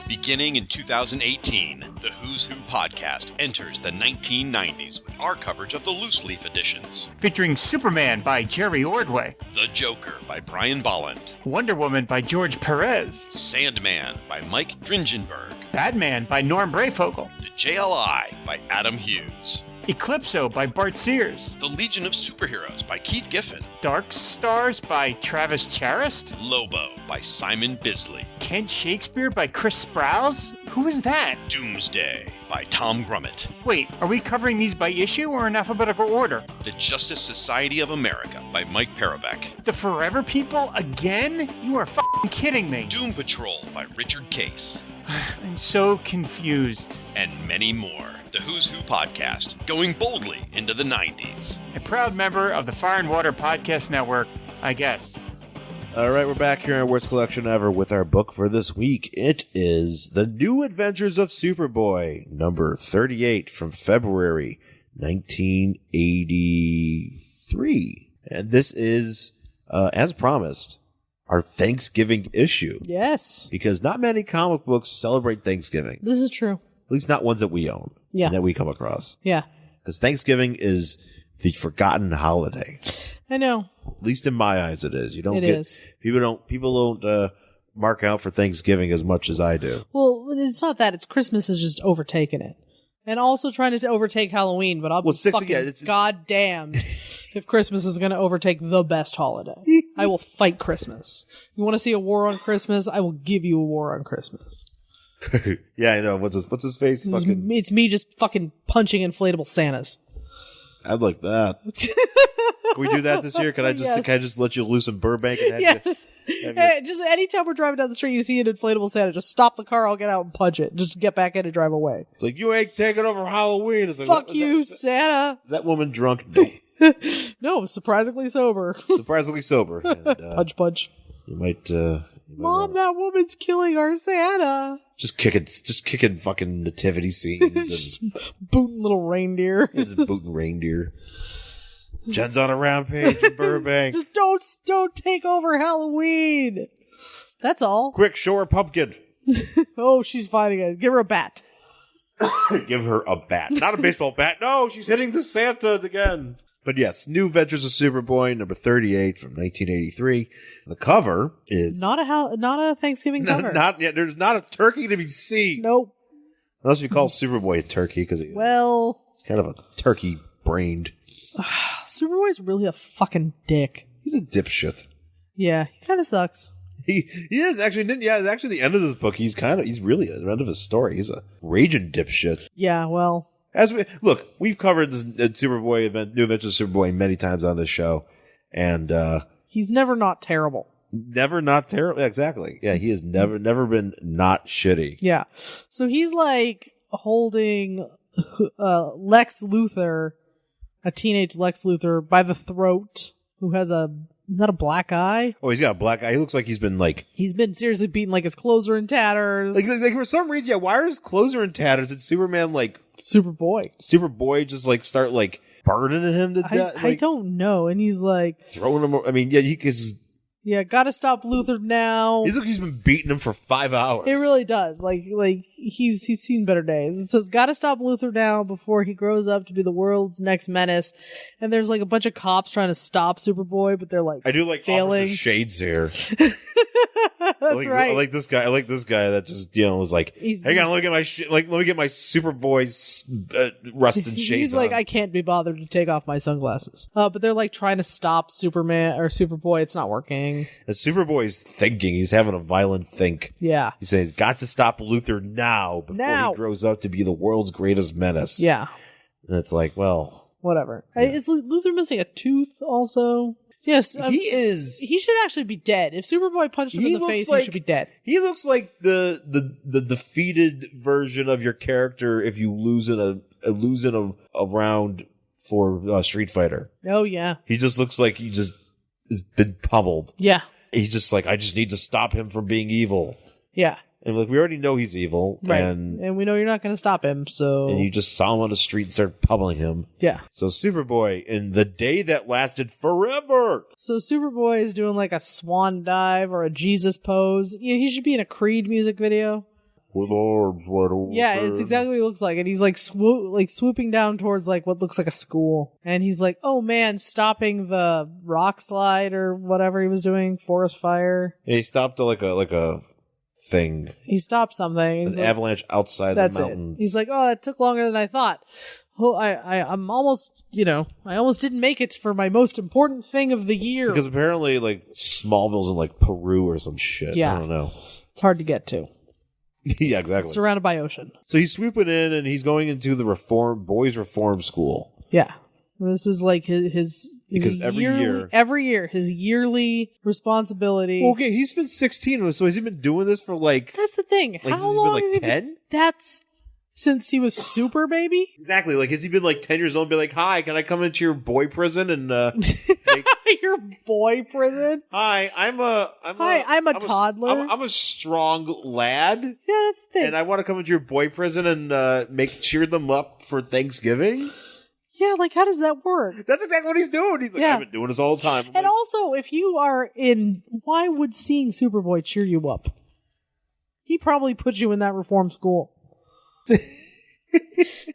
Beginning in 2018, the Who's Who podcast enters the 1990s with our coverage of the loose leaf editions. Featuring Superman by Jerry Ordway. The Joker by Brian Bolland. Wonder Woman by George Perez. Sandman by Mike Dringenberg. Batman by Norm Brayfogle. The JLI by Adam Hughes. Eclipso by Bart Sears. The Legion of Superheroes by Keith Giffen. Dark Stars by Travis Charest. Lobo by Simon Bisley. Kent Shakespeare by Chris Sprouse? Who is that? Doomsday by Tom Grummett. Wait, are we covering these by issue or in alphabetical order? The Justice Society of America by Mike Parobeck. The Forever People again? You are f***ing kidding me. Doom Patrol by Richard Case. I'm so confused. And many more. the Who's Who podcast, going boldly into the 90s. A proud member of the Fire and Water Podcast Network, I guess. All right, we're back here on Worst Collection Ever with our book for this week. It is The New Adventures of Superboy, number 38 from February 1983. And this is, as promised, our Thanksgiving issue. Yes. Because not many comic books celebrate Thanksgiving. This is true. At least not ones that we own. Yeah. And that we come across. Yeah. Because Thanksgiving is the forgotten holiday. I know. At least in my eyes, it is. It is. People don't mark out for Thanksgiving as much as I do. Well, it's not that. It's Christmas has just overtaken it. And also trying to overtake Halloween, but I'll be fucking goddamned if Christmas is going to overtake the best holiday. I will fight Christmas. You want to see a war on Christmas? I will give you a war on Christmas. Yeah, I know. What's his face? It's me just fucking punching inflatable Santas. I'd like that. Can we do that this year? Can I just let you loose in Burbank and have Just anytime we're driving down the street, you see an inflatable Santa, just stop the car, I'll get out and punch it. Just get back in and drive away. It's like, you ain't taking over Halloween. It's like, fuck you, Santa. Is that woman drunk? No. No, surprisingly sober. Surprisingly sober. And, punch. You might, Mom, that woman's killing our Santa. Just kicking fucking nativity scenes. Just booting little reindeer. Just booting reindeer. Jen's on a rampage in Burbank. Just don't take over Halloween. That's all. Quick, show her pumpkin. Oh, she's fighting it. Give her a bat. Give her a bat. Not a baseball bat. No, she's hitting the Santa again. But yes, New Adventures of Superboy, number 38 from 1983. The cover is not a Thanksgiving cover. Not yet. There's not a turkey to be seen. Nope. Unless you call Superboy a turkey, because it's kind of a turkey-brained. Superboy's really a fucking dick. He's a dipshit. Yeah, he kind of sucks. He is actually. Yeah, it's actually the end of this book. He's really at the end of his story. He's a raging dipshit. Yeah, well. We've covered this Superboy event, New Adventures of Superboy, many times on this show, and he's never not terrible. Never not terrible. Exactly. Yeah, he has never been not shitty. Yeah. So he's like holding Lex Luthor, a teenage Lex Luthor, by the throat, who has is that a black eye? Oh, he's got a black eye. He looks like he's been seriously beaten, like his clothes are in tatters. Like for some reason, yeah, why are his clothes are in tatters? Did Superman Superboy just like start like burning him to death? I don't know. And he's like throwing him. I mean, yeah, gotta stop Luthor now. He's been beating him for 5 hours. It really does. Like he's seen better days. It says, gotta stop Luthor now before he grows up to be the world's next menace. And there's like a bunch of cops trying to stop Superboy, but they're like I do like failing. Officer Shades here. That's right. I like this guy. That just was like, hang on, let me get my Superboy rusted shades. He's like, I can't be bothered to take off my sunglasses. But they're like trying to stop Superman or Superboy. It's not working. And Superboy's thinking. He's having a violent think. Yeah. He says, got to stop Luthor now before he grows up to be the world's greatest menace. Yeah. And it's like, well, whatever. Yeah. Is Luthor missing a tooth also? Yes, he is. He should actually be dead. If Superboy punched him in the face, he should be dead. He looks like the defeated version of your character if you lose in a round for Street Fighter. Oh yeah. He just looks like he just has been pummeled. Yeah. He's just like, I just need to stop him from being evil. Yeah. And like, we already know he's evil. Right. And we know you're not going to stop him, so. And you just saw him on the street and started pummeling him. Yeah. So Superboy, in the day that lasted forever. So Superboy is doing like a swan dive or a Jesus pose. Yeah, he should be in a Creed music video. With arms wide open. Yeah, it's exactly what he looks like. And he's like swooping down towards like what looks like a school. And he's like, oh man, stopping the rock slide or whatever he was doing, forest fire. Yeah, he stopped like a thing. He stopped something. An avalanche outside the mountains. He's like, oh, it took longer than I thought. Oh, I'm almost, I almost didn't make it for my most important thing of the year. Because apparently, like, Smallville's in, like, Peru or some shit. Yeah. I don't know. It's hard to get to. Yeah, exactly. Surrounded by ocean. So he's swooping in and he's going into the boys' reform school. Yeah. This is like his because every year his yearly responsibility. Okay, he's been 16, so has he been doing this for like? That's the thing. Like, How long has he been? 10? That's since he was super baby. Exactly. Like, has he been like 10 years old and be like, hi, can I come into your boy prison and Your boy prison? hi, I'm a toddler. I'm a strong lad. Yeah, that's the thing. And I want to come into your boy prison and cheer them up for Thanksgiving. Yeah, like, how does that work? That's exactly what he's doing. He's like, Yeah. I've been doing this all the time. And also, if you are why would seeing Superboy cheer you up? He probably put you in that reform school.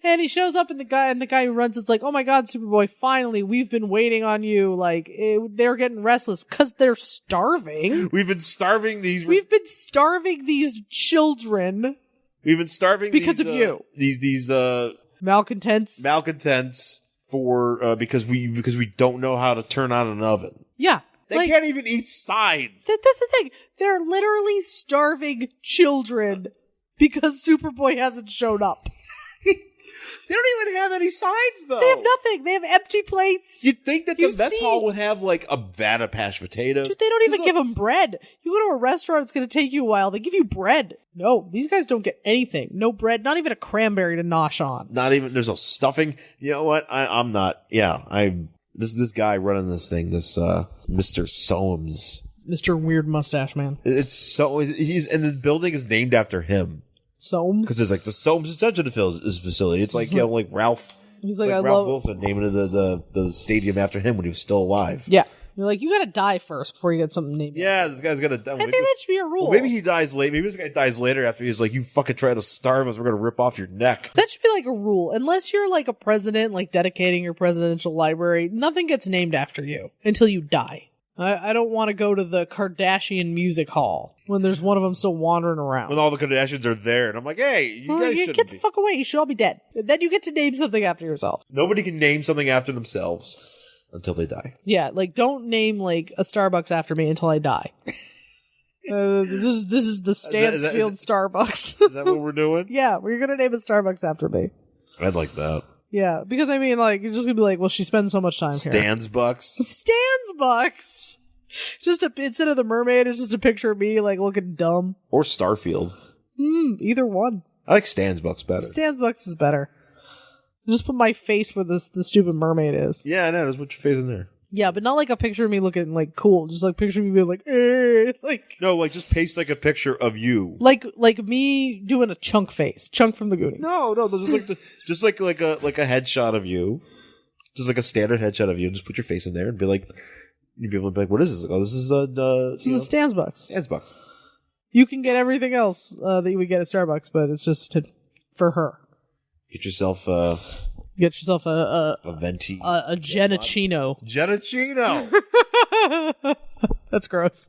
And he shows up, and the guy who runs it's like, oh my god, Superboy, finally, we've been waiting on you. Like, they're getting restless because they're starving. We've been starving these children. We've been starving because of you. These malcontents for because we don't know how to turn on an oven. Yeah. They can't even eat sides. That's the thing. They're literally starving children because Superboy hasn't shown up. They don't even have any sides, though. They have nothing. They have empty plates. You'd think that the mess hall would have, like, a vat of mashed potatoes. Dude, they don't even give them bread. You go to a restaurant, it's going to take you a while. They give you bread. No, these guys don't get anything. No bread, not even a cranberry to nosh on. Not even, there's no stuffing. You know what? I'm not, this guy running this thing, this, Mr. Soames. Mr. Weird Mustache Man. And the building is named after him. Soames? Because there's like the Soames Detention Facility. It's like, like Ralph. He's like, Ralph Wilson naming the stadium after him when he was still alive. Yeah. You're like, you gotta die first before you get something named. Yeah, this guy's gonna die. I think that should be a rule. Well, maybe he dies late. Maybe this guy dies later after he's like, you fucking try to starve us, we're gonna rip off your neck. That should be like a rule. Unless you're like a president, like dedicating your presidential library, nothing gets named after you until you die. I don't want to go to the Kardashian music hall when there's one of them still wandering around. When all the Kardashians are there, and I'm like, hey, you guys shouldn't get the fuck away. You should all be dead. Then you get to name something after yourself. Nobody can name something after themselves until they die. Yeah, like don't name like a Starbucks after me until I die. This is the Stansfield Starbucks. Is that what we're doing? Yeah, we're gonna name a Starbucks after me. I'd like that. Yeah, because I mean, like, you're just gonna be like, well, she spends so much time here. Stansbucks. Stansbucks. Instead of the mermaid, it's just a picture of me, like, looking dumb. Or Starfield. Either one. I like Stansbucks better. Stansbucks is better. Just put my face where the stupid mermaid is. Yeah, I know. Just put your face in there. Yeah, but not like a picture of me looking, like, cool. Just like picture of me being like, like. No, like, just paste, like, a picture of you. Like me doing a Chunk face. Chunk from the Goonies. No, just like a headshot of you. Just like a standard headshot of you. Just put your face in there and be like, you'd be able to be like, what is this? Oh, this is a Stansbucks. Stansbucks. You can get everything else that you would get at Starbucks, but it's just for her. Get yourself a venti. A Genachino. Genachino. That's gross.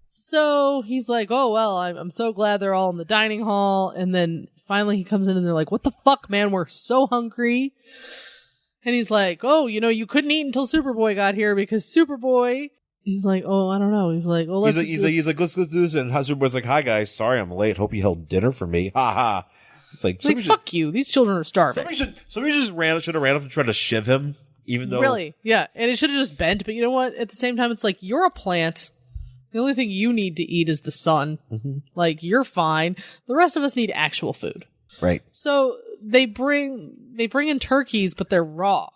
So he's like, oh, well, I'm so glad they're all in the dining hall. And then finally he comes in and they're like, what the fuck, man? We're so hungry. And he's like, oh, you couldn't eat until Superboy got here because Superboy. He's like, oh, I don't know. He's like, oh, let's. He's like, let's do this. And Superboy's like, hi guys, sorry I'm late. Hope you held dinner for me. Ha ha. It's like fuck you. These children are starving. Somebody should have ran up and tried to shiv him, even though. Really? Yeah. And it should have just bent. But you know what? At the same time, it's like, you're a plant. The only thing you need to eat is the sun. Mm-hmm. Like, you're fine. The rest of us need actual food. Right. So they bring in turkeys, but they're raw.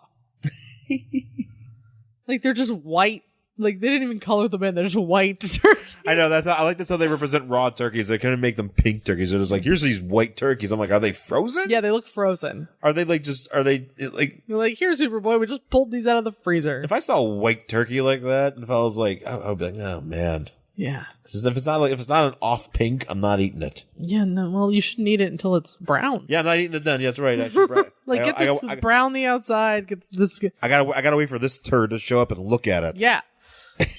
Like, they're just white. Like, they didn't even color them in. They're just white turkeys. I know. I like that's how they represent raw turkeys. They kind of make them pink turkeys. They're just like, here's these white turkeys. I'm like, are they frozen? Yeah, they look frozen. Are they like You're like, here, Superboy, we just pulled these out of the freezer. If I saw a white turkey like that, and if I was like, I would be like, oh, man. Yeah. Because if it's not an off pink, I'm not eating it. Yeah, no, well, you shouldn't eat it until it's brown. Yeah, I'm not eating it then. Yeah, that's right. Actually, like, get this brown the outside. Get this. I gotta wait for this turd to show up and look at it. Yeah.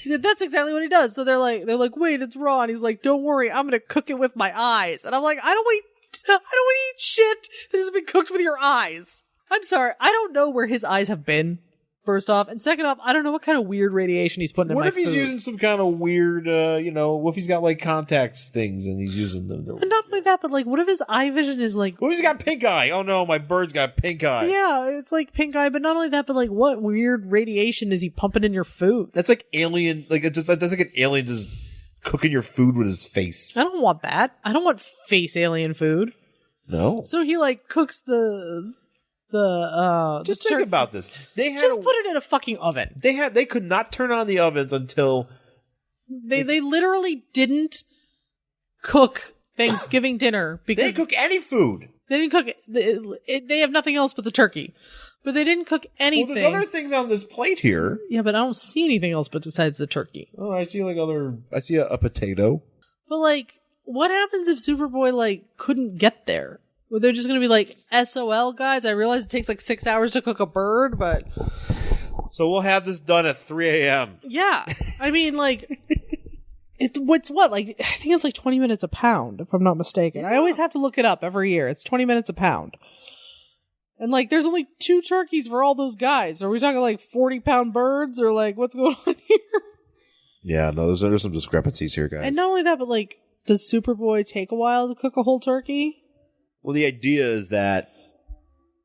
That's exactly what he does. So they're like, wait, it's raw. And he's like, don't worry, I'm gonna cook it with my eyes. And I'm like, I don't want to eat shit that has been cooked with your eyes. I'm sorry, I don't know where his eyes have been. First off, and second off, I don't know what kind of weird radiation he's putting in my food. What if he's using some kind of weird, what if he's got like contacts things and he's using them? And not only that, but like, what if his eye vision is like... What if he's got pink eye? Oh no, my bird's got pink eye. Yeah, it's like pink eye, but not only that, but like, what weird radiation is he pumping in your food? That's like alien, like that's like an alien just cooking your food with his face. I don't want that. I don't want face alien food. No. So he cooks the Just the think turkey. about this. They had Just put it in a fucking oven. They could not turn on the ovens until They literally didn't cook Thanksgiving dinner because they cook any food. they didn't cook it. They have nothing else but the turkey, but they didn't cook anything. Well, there's other things on this plate here. Yeah, but I don't see anything else but besides the turkey. Oh, I see I see a potato. But what happens if Superboy couldn't get there? Were they just gonna be SOL guys? I realize it takes 6 hours to cook a bird, but So we'll have this done at 3 a.m. yeah, I mean I think it's 20 minutes a pound if I'm not mistaken. I always have to look it up every year. It's 20 minutes a pound. And there's only 2 turkeys for all those guys. Are we talking 40-pound birds or what's going on here? Yeah, no, there's some discrepancies here, guys. And not only that, but does Superboy take a while to cook a whole turkey? Well, the idea is that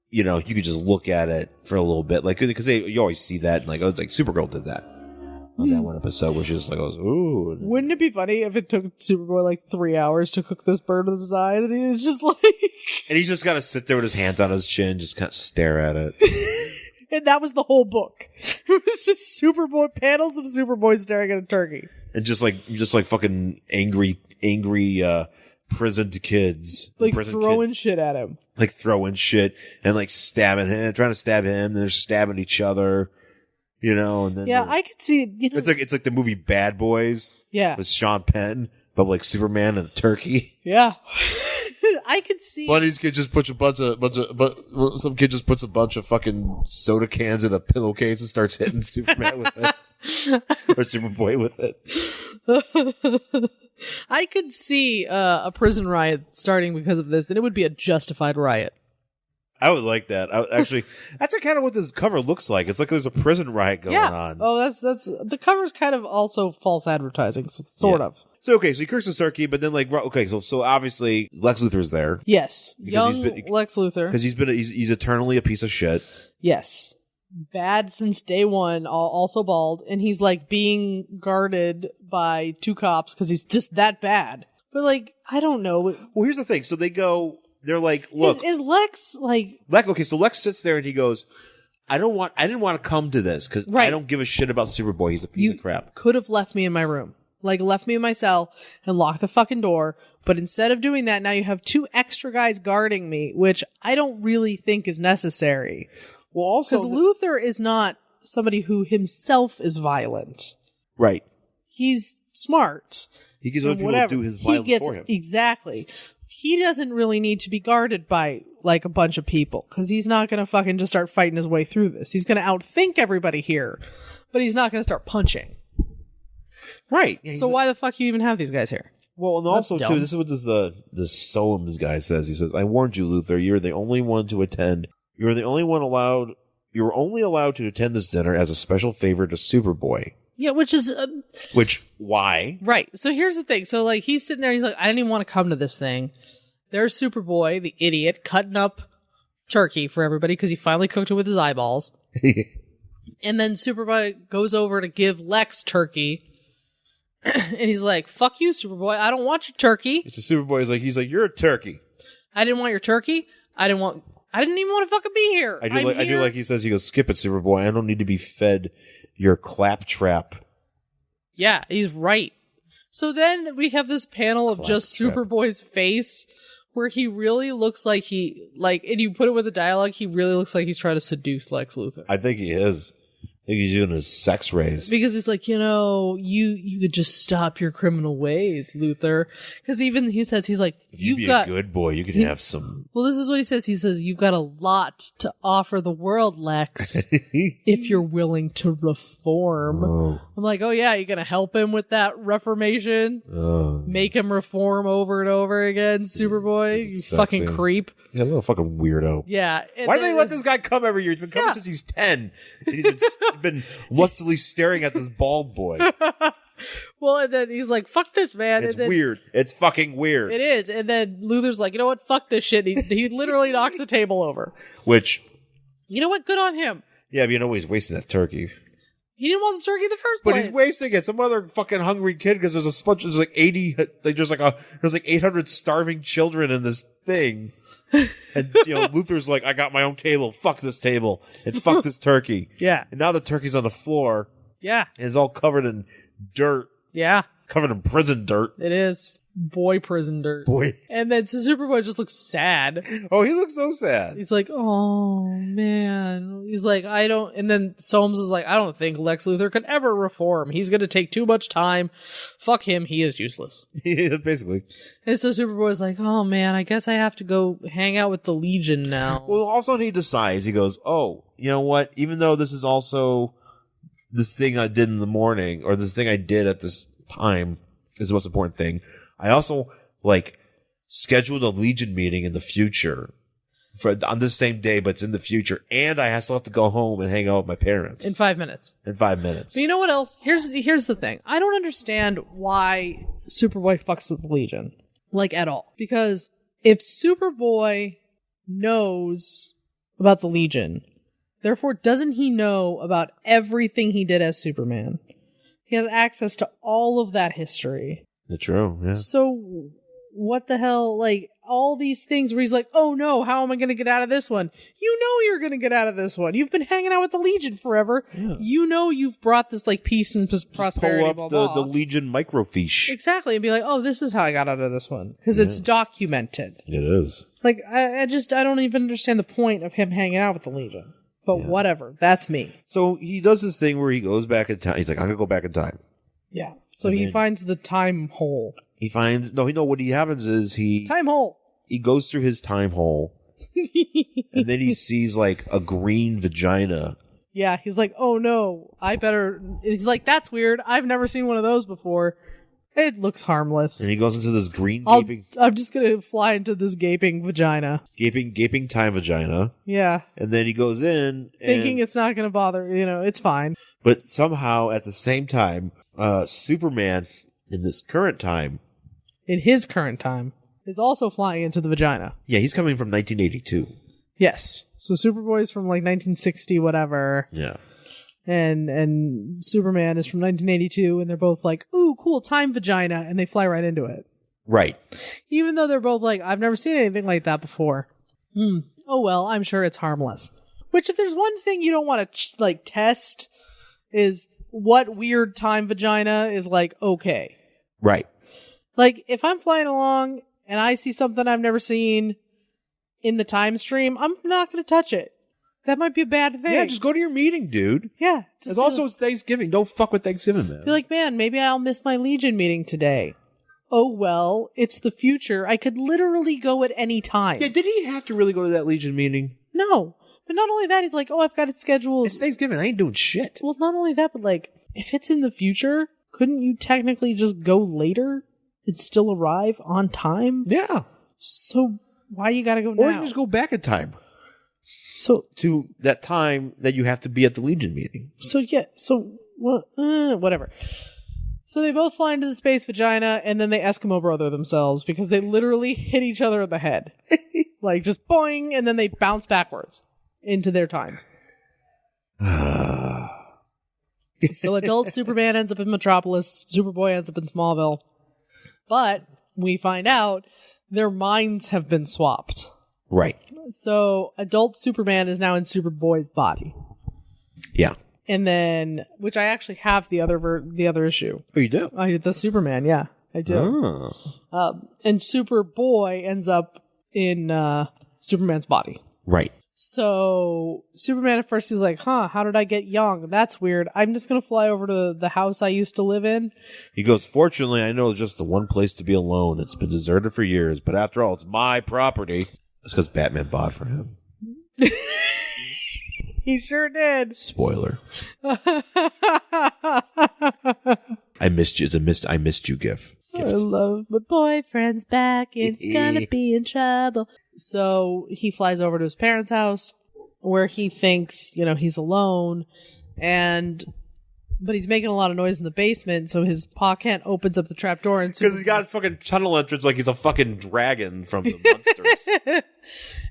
you could just look at it for a little bit, because you always see that, and it's Supergirl did that on that one episode, which is ooh. Wouldn't it be funny if it took Superboy 3 hours to cook this bird of the size, and he's just and he's just got to sit there with his hands on his chin, just kind of stare at it. And that was the whole book. It was just Superboy panels of Superboy staring at a turkey, and just fucking angry prisoned kids, throwing shit at him, throwing shit and stabbing him, trying to stab him, and they're stabbing each other. And then I could see. It's like the movie Bad Boys. Yeah, with Sean Penn, but Superman and a turkey. Yeah, I could see. Bunny's kid just puts some kid just puts a bunch of fucking soda cans in a pillowcase and starts hitting Superman with it, or Superboy with it. I could see a prison riot starting because of this, and it would be a justified riot. I would like that. That's kind of what this cover looks like. It's there's a prison riot going on. Oh, that's the cover's kind of also false advertising, sort of. So he cooks this turkey, but then so obviously Lex Luthor's there. Yes, young Lex Luthor, because he's eternally a piece of shit. Yes, bad since day one. Also bald, and he's being guarded by 2 cops because he's just that bad. But I don't know. Well, here's the thing. So they go. They're look. Is Lex Lex? Okay, so Lex sits there and he goes, I didn't want to come to this because I don't give a shit about Superboy. He's a piece of crap. Could have left me in my room. Left me in my cell and locked the fucking door. But instead of doing that, now you have 2 extra guys guarding me, which I don't really think is necessary. Well, also because Luthor is not somebody who himself is violent. Right. He's smart. He gives other people to do his violence for him. Exactly. He doesn't really need to be guarded by a bunch of people because he's not going to fucking just start fighting his way through this. He's going to outthink everybody here, but he's not going to start punching. Right. Yeah, so why the fuck you even have these guys here? Well, and also too, this is what this Soames guy says. He says, "I warned you, Luthor. You're the only one to attend. You're the only one allowed. You're only allowed to attend this dinner as a special favor to Superboy." Yeah, which why? Right. So here's the thing. So he's sitting there. He's I didn't even want to come to this thing. There's Superboy, the idiot, cutting up turkey for everybody because he finally cooked it with his eyeballs. And then Superboy goes over to give Lex turkey. And he's fuck you, Superboy. I don't want your turkey. So Superboy he's like, you're a turkey. I didn't want your turkey. I didn't even want to fucking be here. I do like he says, he goes, skip it, Superboy. I don't need to be fed your claptrap. Yeah, he's right. So then we have this panel of just Superboy's face where he really looks and you put it with the dialogue, he really looks like he's trying to seduce Lex Luthor. I think he is. I think he's doing his sex rays. Because he's you could just stop your criminal ways, Luthor. Because even he says, he's if you've got a good boy, you can have some. Well, this is what he says. He says, you've got a lot to offer the world, Lex, if you're willing to reform. Oh. I'm oh yeah, you're going to help him with that reformation? Oh. Make him reform over and over again, Superboy? You fucking creep. Yeah, a little fucking weirdo. Yeah. Why do they let this guy come every year? He's been coming since he's 10. And he's been lustily staring at this bald boy. Well, and then he's fuck this, man. It's weird. It's fucking weird. It is. And then Luthor's you know what? Fuck this shit. He literally knocks the table over. Which, you know what? Good on him. Yeah, but he's wasting that turkey. He didn't want the turkey in the first place. But he's wasting it. Some other fucking hungry kid, because there's 80, there's 800 starving children in this thing. And, Luthor's like, I got my own table. Fuck this table. And fuck this turkey. Yeah. And now the turkey's on the floor. Yeah. And it's all covered in dirt. Yeah. Covered in prison dirt. It is. Boy prison dirt. Boy. And then so Superboy just looks sad. Oh, he looks so sad. He's like, oh, man. He's like, and then Soames is like, I don't think Lex Luthor could ever reform. He's going to take too much time. Fuck him. He is useless. Yeah, basically. And so Superboy's like, oh, man, I guess I have to go hang out with the Legion now. Well, also he decides, he goes, oh, you know what? Even though this is also this thing I did in the morning, or this thing I did at this time is the most important thing, I also, scheduled a Legion meeting in the future on this same day, but it's in the future, and I still have to go home and hang out with my parents. In 5 minutes. But you know what else? Here's the thing. I don't understand why Superboy fucks with the Legion. At all. Because if Superboy knows about the Legion, therefore doesn't he know about everything he did as Superman? He has access to all of that history. True, yeah. So, what the hell, all these things where he's like, oh no, how am I going to get out of this one? You know you're going to get out of this one. You've been hanging out with the Legion forever. Yeah. You know you've brought this, peace and prosperity, pull up blah, blah. the Legion microfiche. Exactly, and be like, oh, this is how I got out of this one. Because it's documented. It is. I don't even understand the point of him hanging out with the Legion. But whatever, that's me. So, he does this thing where he goes back in time. He's like, I'm going to go back in time. Yeah. So he finds the time hole. What happens is time hole. He goes through his time hole, and then he sees a green vagina. Yeah, he's like, oh no, he's like, that's weird. I've never seen one of those before. It looks harmless. And he goes into this green gaping... I'm just going to fly into this gaping vagina. Gaping time vagina. Yeah. And then he goes in... Thinking it's not going to bother, it's fine. But somehow, at the same time, Superman, in his current time, is also flying into the vagina. Yeah, he's coming from 1982. Yes. So Superboy's from 1960, whatever. Yeah. And Superman is from 1982, and they're both like, ooh, cool, time vagina, and they fly right into it. Right. Even though they're both like, I've never seen anything like that before. Oh well, I'm sure it's harmless. Which, if there's one thing you don't want to test, is what weird time vagina is okay. Right. If I'm flying along and I see something I've never seen in the time stream, I'm not going to touch it. That might be a bad thing. Yeah, just go to your meeting, dude. Yeah. It's Thanksgiving. Don't fuck with Thanksgiving, man. Be like, man, maybe I'll miss my Legion meeting today. Oh, well, it's the future. I could literally go at any time. Yeah, did he have to really go to that Legion meeting? No. But not only that, he's like, oh, I've got it scheduled. It's Thanksgiving. I ain't doing shit. Well, not only that, but if it's in the future, couldn't you technically just go later and still arrive on time? Yeah. So why you gotta go now? Or you just go back in time. So to that time that you have to be at the Legion meeting. Whatever. So they both fly into the space vagina, and then they Eskimo brother themselves because they literally hit each other in the head. Just boing, and then they bounce backwards into their times. So adult Superman ends up in Metropolis, Superboy ends up in Smallville. But we find out their minds have been swapped. Right. So adult Superman is now in Superboy's body. Yeah. And then, which I actually have the other issue. Oh, you do? The Superman, yeah, I do. Oh. And Superboy ends up in Superman's body. Right. So Superman at first he's like, how did I get young? That's weird. I'm just going to fly over to the house I used to live in. He goes, fortunately, I know just the one place to be alone. It's been deserted for years, but after all, it's my property. It's because Batman bought for him. He sure did. Spoiler. I missed you. It's a I missed you gif. I love my boyfriend's back. It's gonna be in trouble. So he flies over to his parents' house where he thinks, he's alone. And But he's making a lot of noise in the basement, so his Pa Kent opens up the trapdoor and Because he's got a fucking tunnel entrance like he's a fucking dragon from the Munsters.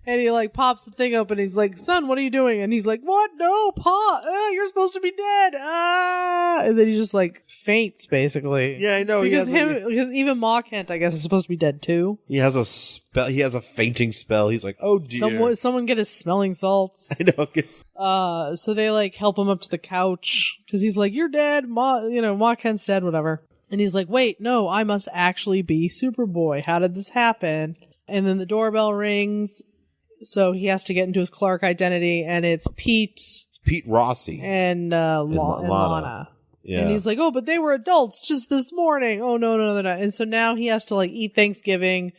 And he like pops the thing open. He's like, "Son, what are you doing?" And he's like, "What? No, Pa, you're supposed to be dead." And then he just like faints, basically. Yeah, I know. Because even Ma Kent, I guess, is supposed to be dead too. He has a spell. He has a fainting spell. He's like, "Oh dear." Someone get his smelling salts. I know. So they like help him up to the couch because he's like, "You're dead, Ma Kent's dead, whatever." And he's like, "Wait, no, I must actually be Superboy. How did this happen?" And then the doorbell rings, so he has to get into his Clark identity, and it's Pete Rossi and Lana. Yeah. And he's like, "Oh, but they were adults just this morning." Oh no, they're not. And so now he has to like eat Thanksgiving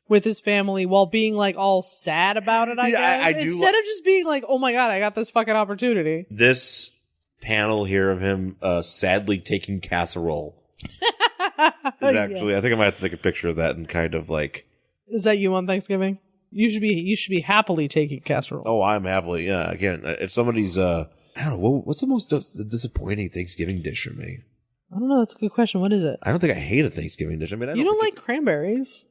with his family while being like all sad about it, I guess. Instead of just being like, "Oh my God, I got this fucking opportunity." This panel here of him sadly taking casserole is actually, I think I might have to take a picture of that and kind of like. Is that you on Thanksgiving? You should be happily taking casserole. Oh, I'm happily, yeah. Again, if somebody's, I don't know, what's the most disappointing Thanksgiving dish for me? I don't know. That's a good question. What is it? I don't think I hate a Thanksgiving dish. I mean, you don't like cranberries.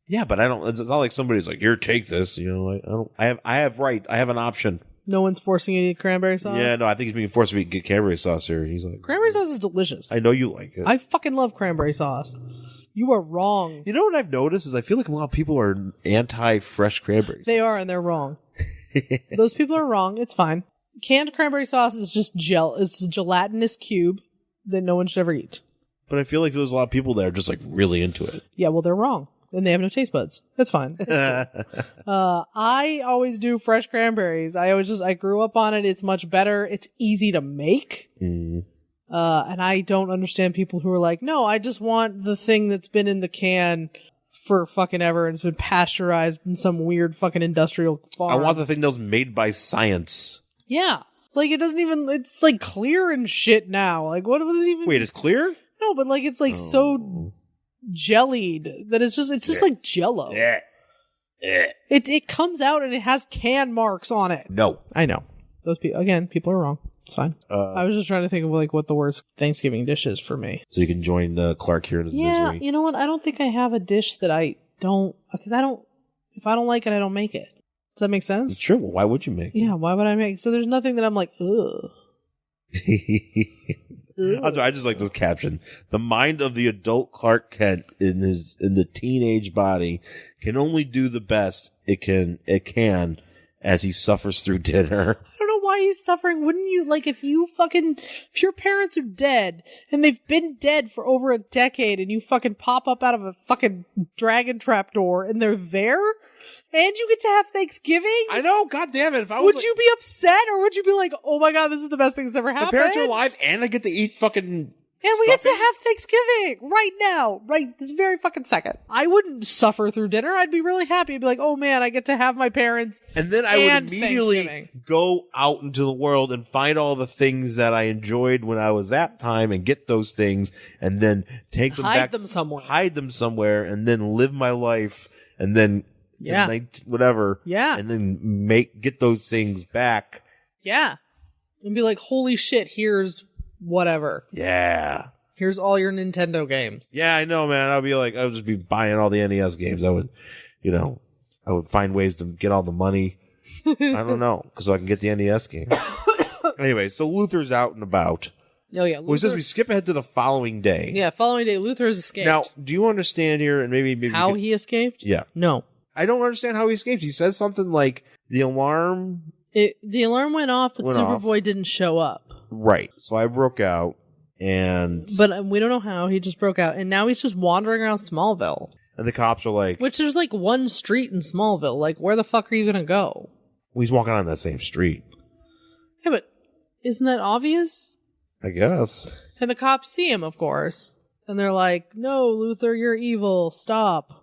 Yeah, but I don't. It's not like somebody's like, "Here, take this." You know, like, I have an option. No one's forcing you to eat cranberry sauce? Yeah, no, I think he's being forced to get cranberry sauce here. He's like, cranberry sauce is delicious. I know you like it. I fucking love cranberry sauce. You are wrong. You know what I've noticed is I feel like a lot of people are anti-fresh cranberries. They are, and they're wrong. Those people are wrong. It's fine. Canned cranberry sauce is just it's a gelatinous cube that no one should ever eat. But I feel like there's a lot of people that are just like really into it. Yeah, well, they're wrong. And they have no taste buds. That's fine. That's cool. I always do fresh cranberries. I grew up on it. It's much better. It's easy to make. Mm. And I don't understand people who are like, "No, I just want the thing that's been in the can for fucking ever and it's been pasteurized in some weird fucking industrial farm. I want the thing that was made by science." Yeah. It's like it's like clear and shit now. Like what was even? Wait, it's clear? No, but like it's like so jellied that it's just like Jello. Yeah. It comes out and it has can marks on it. No. I know. Those people are wrong. It's fine. I was just trying to think of like what the worst Thanksgiving dish is for me. So you can join Clark here in his misery. Yeah, you know what? I don't think I have a dish that I don't, because if I don't like it, I don't make it. Does that make sense? Sure. Well, why would you make it? Yeah, why would I make it? So there's nothing that I'm like, ugh. I just like this caption. The mind of the adult Clark Kent in the teenage body can only do the best it can as he suffers through dinner. I don't know why he's suffering. Wouldn't you, like, if your parents are dead and they've been dead for over a decade and you fucking pop up out of a fucking dragon trapdoor and they're there and you get to have Thanksgiving? I know, God damn it. If I was would you be upset or would you be like, "Oh my God, this is the best thing that's ever happened"? My parents are alive and I get to eat fucking and we get to have Thanksgiving right now, right this very fucking second. I wouldn't suffer through dinner. I'd be really happy. I'd be like, "Oh man, I get to have my parents." And then I would immediately go out into the world and find all the things that I enjoyed when I was that time and get those things and then take them back. Hide them somewhere and then live my life and then whatever. Yeah. And then get those things back. Yeah. And be like, "Holy shit, here's whatever. Yeah. Here's all your Nintendo games." Yeah, I know, man. I would just be buying all the NES games. I would find ways to get all the money. I don't know, so I can get the NES games. Anyway, so Luthor's out and about. Oh yeah. Well, he says we skip ahead to the following day. Yeah, following day, Luthor has escaped. Now, do you understand here, and maybe how he escaped? Yeah. No. I don't understand how he escaped. He says something like the alarm. The alarm went off, but Superboy didn't show up. Right. So I broke out, but we don't know how. He just broke out, and now he's just wandering around Smallville. And the cops are like, which there's like one street in Smallville. Like, where the fuck are you gonna go? Well, he's walking on that same street. Yeah, but isn't that obvious? I guess. And the cops see him, of course, and they're like, "No, Luthor, you're evil. Stop."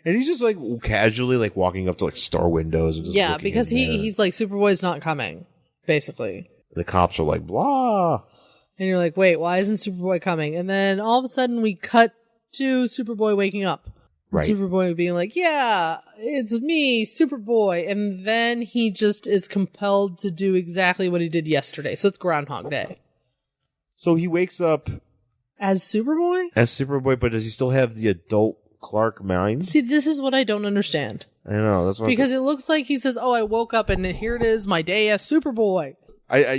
And he's just like casually like walking up to like store windows. And just because he's like, Superboy's not coming, basically. The cops are like, blah. And you're like, wait, why isn't Superboy coming? And then all of a sudden we cut to Superboy waking up. Right. Superboy being like, "Yeah, it's me, Superboy." And then he just is compelled to do exactly what he did yesterday. So it's Groundhog Day. So he wakes up As Superboy? as Superboy, but does he still have the adult Clark mind? See, this is what I don't understand. I know, that's what Because it looks like he says, oh, I woke up and here it is, my day as Superboy. I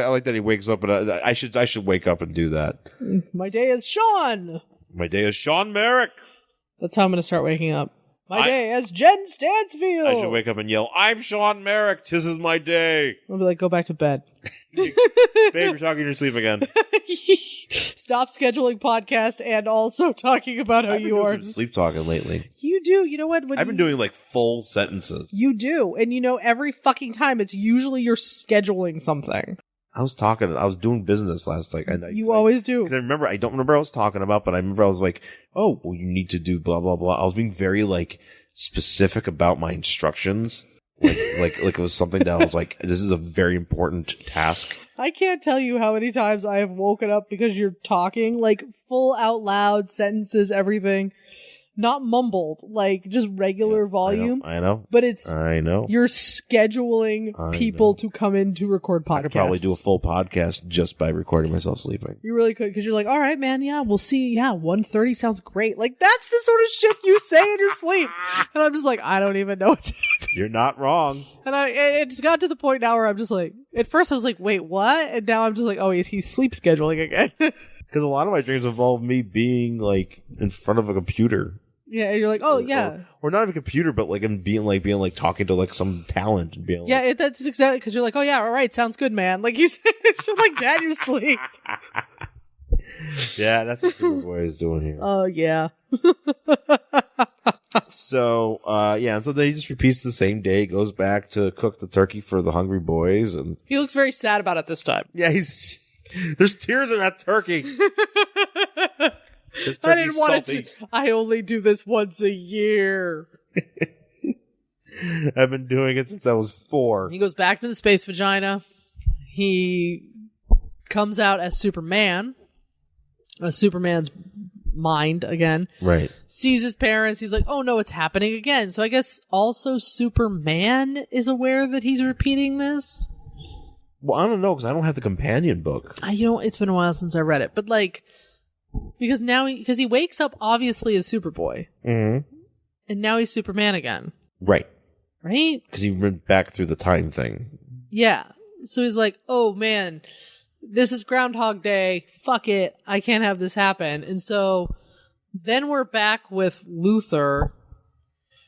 like that he wakes up, but I should wake up and do that. My day as Sean. My day is Sean Merrick. That's how I'm going to start waking up. My day as Jen Stansfield. I should wake up and yell, I'm Sean Merrick. This is my day. I'll be like, go back to bed. Babe, you're talking in your sleep again. Stop scheduling podcast and also talking about how you are. Sleep talking lately. You do. You know what? I've been doing like full sentences. You do. And you know, every fucking time it's usually you're scheduling something. I was doing business last night. You always do. Because I don't remember what I was talking about, but I remember I was like, oh, well, you need to do blah, blah, blah. I was being very like specific about my instructions. Like it was something that I was like, this is a very important task. I can't tell you how many times I have woken up because you're talking, like full out loud sentences, everything. Not mumbled, like just regular volume. I know. But I know. You're scheduling people to come in to record podcasts. I could probably do a full podcast just by recording myself sleeping. You really could, because you're like, all right, man, yeah, we'll see. Yeah, 1:30 sounds great. Like, that's the sort of shit you say in your sleep. And I'm just like, I don't even know what's happening. You're not wrong. And it just got to the point now where I'm just like, at first I was like, wait, what? And now I'm just like, oh, he's sleep scheduling again. Because a lot of my dreams involve me being like in front of a computer. Yeah, and you're like, oh, yeah. Or not even a computer, but like being like talking to like some talent and being like, yeah, that's exactly, because you're like, oh, yeah, all right, sounds good, man. Like, you say shit like that in your sleep. Yeah, that's what Superboy is doing here. Oh, yeah. So, and so then he just repeats the same day, goes back to cook the turkey for the hungry boys. And he looks very sad about it this time. Yeah, there's tears in that turkey. I didn't want it to. I only do this once a year. I've been doing it since I was 4. He goes back to the space vagina. He comes out as Superman. Superman's mind again. Right. Sees his parents. He's like, oh no, it's happening again. So I guess also Superman is aware that he's repeating this. Well, I don't know, because I don't have the companion book. It's been a while since I read it. But like, because he wakes up obviously as Superboy. Mm-hmm. And now he's Superman again. Right. Right? Because he went back through the time thing. Yeah. So he's like, oh man, this is Groundhog Day. Fuck it. I can't have this happen. And so then we're back with Luthor.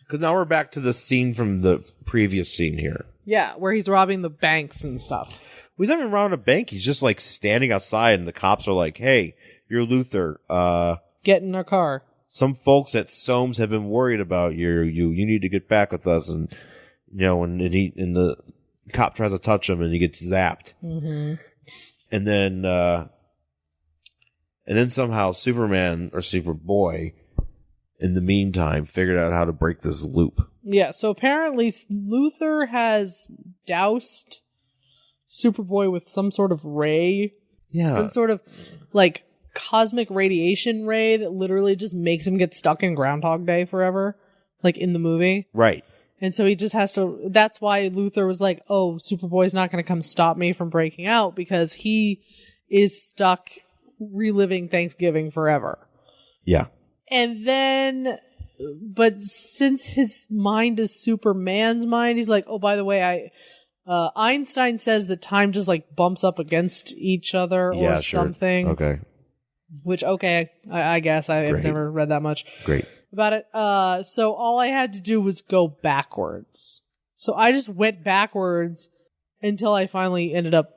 Because now we're back to the scene from the previous scene here. Yeah, where he's robbing the banks and stuff. He's not even robbing a bank. He's just like standing outside and the cops are like, hey, you're Luthor. Get in our car. Some folks at Soames have been worried about you. You need to get back with us. And, you know, and the cop tries to touch him and he gets zapped. Mm-hmm. And then somehow Superman or Superboy, in the meantime, figured out how to break this loop. Yeah, so apparently Luthor has doused Superboy with some sort of ray. Yeah. Some sort of, like, cosmic radiation ray that literally just makes him get stuck in Groundhog Day forever. Like, in the movie. Right. And so he just has to, that's why Luthor was like, oh, Superboy's not going to come stop me from breaking out because he is stuck reliving Thanksgiving forever. Yeah. And then, but since his mind is Superman's mind, he's like, oh, by the way, Einstein says that time just like bumps up against each other or something. Okay. Which, I guess I've never read that much. Great. About it. So all I had to do was go backwards. So I just went backwards until I finally ended up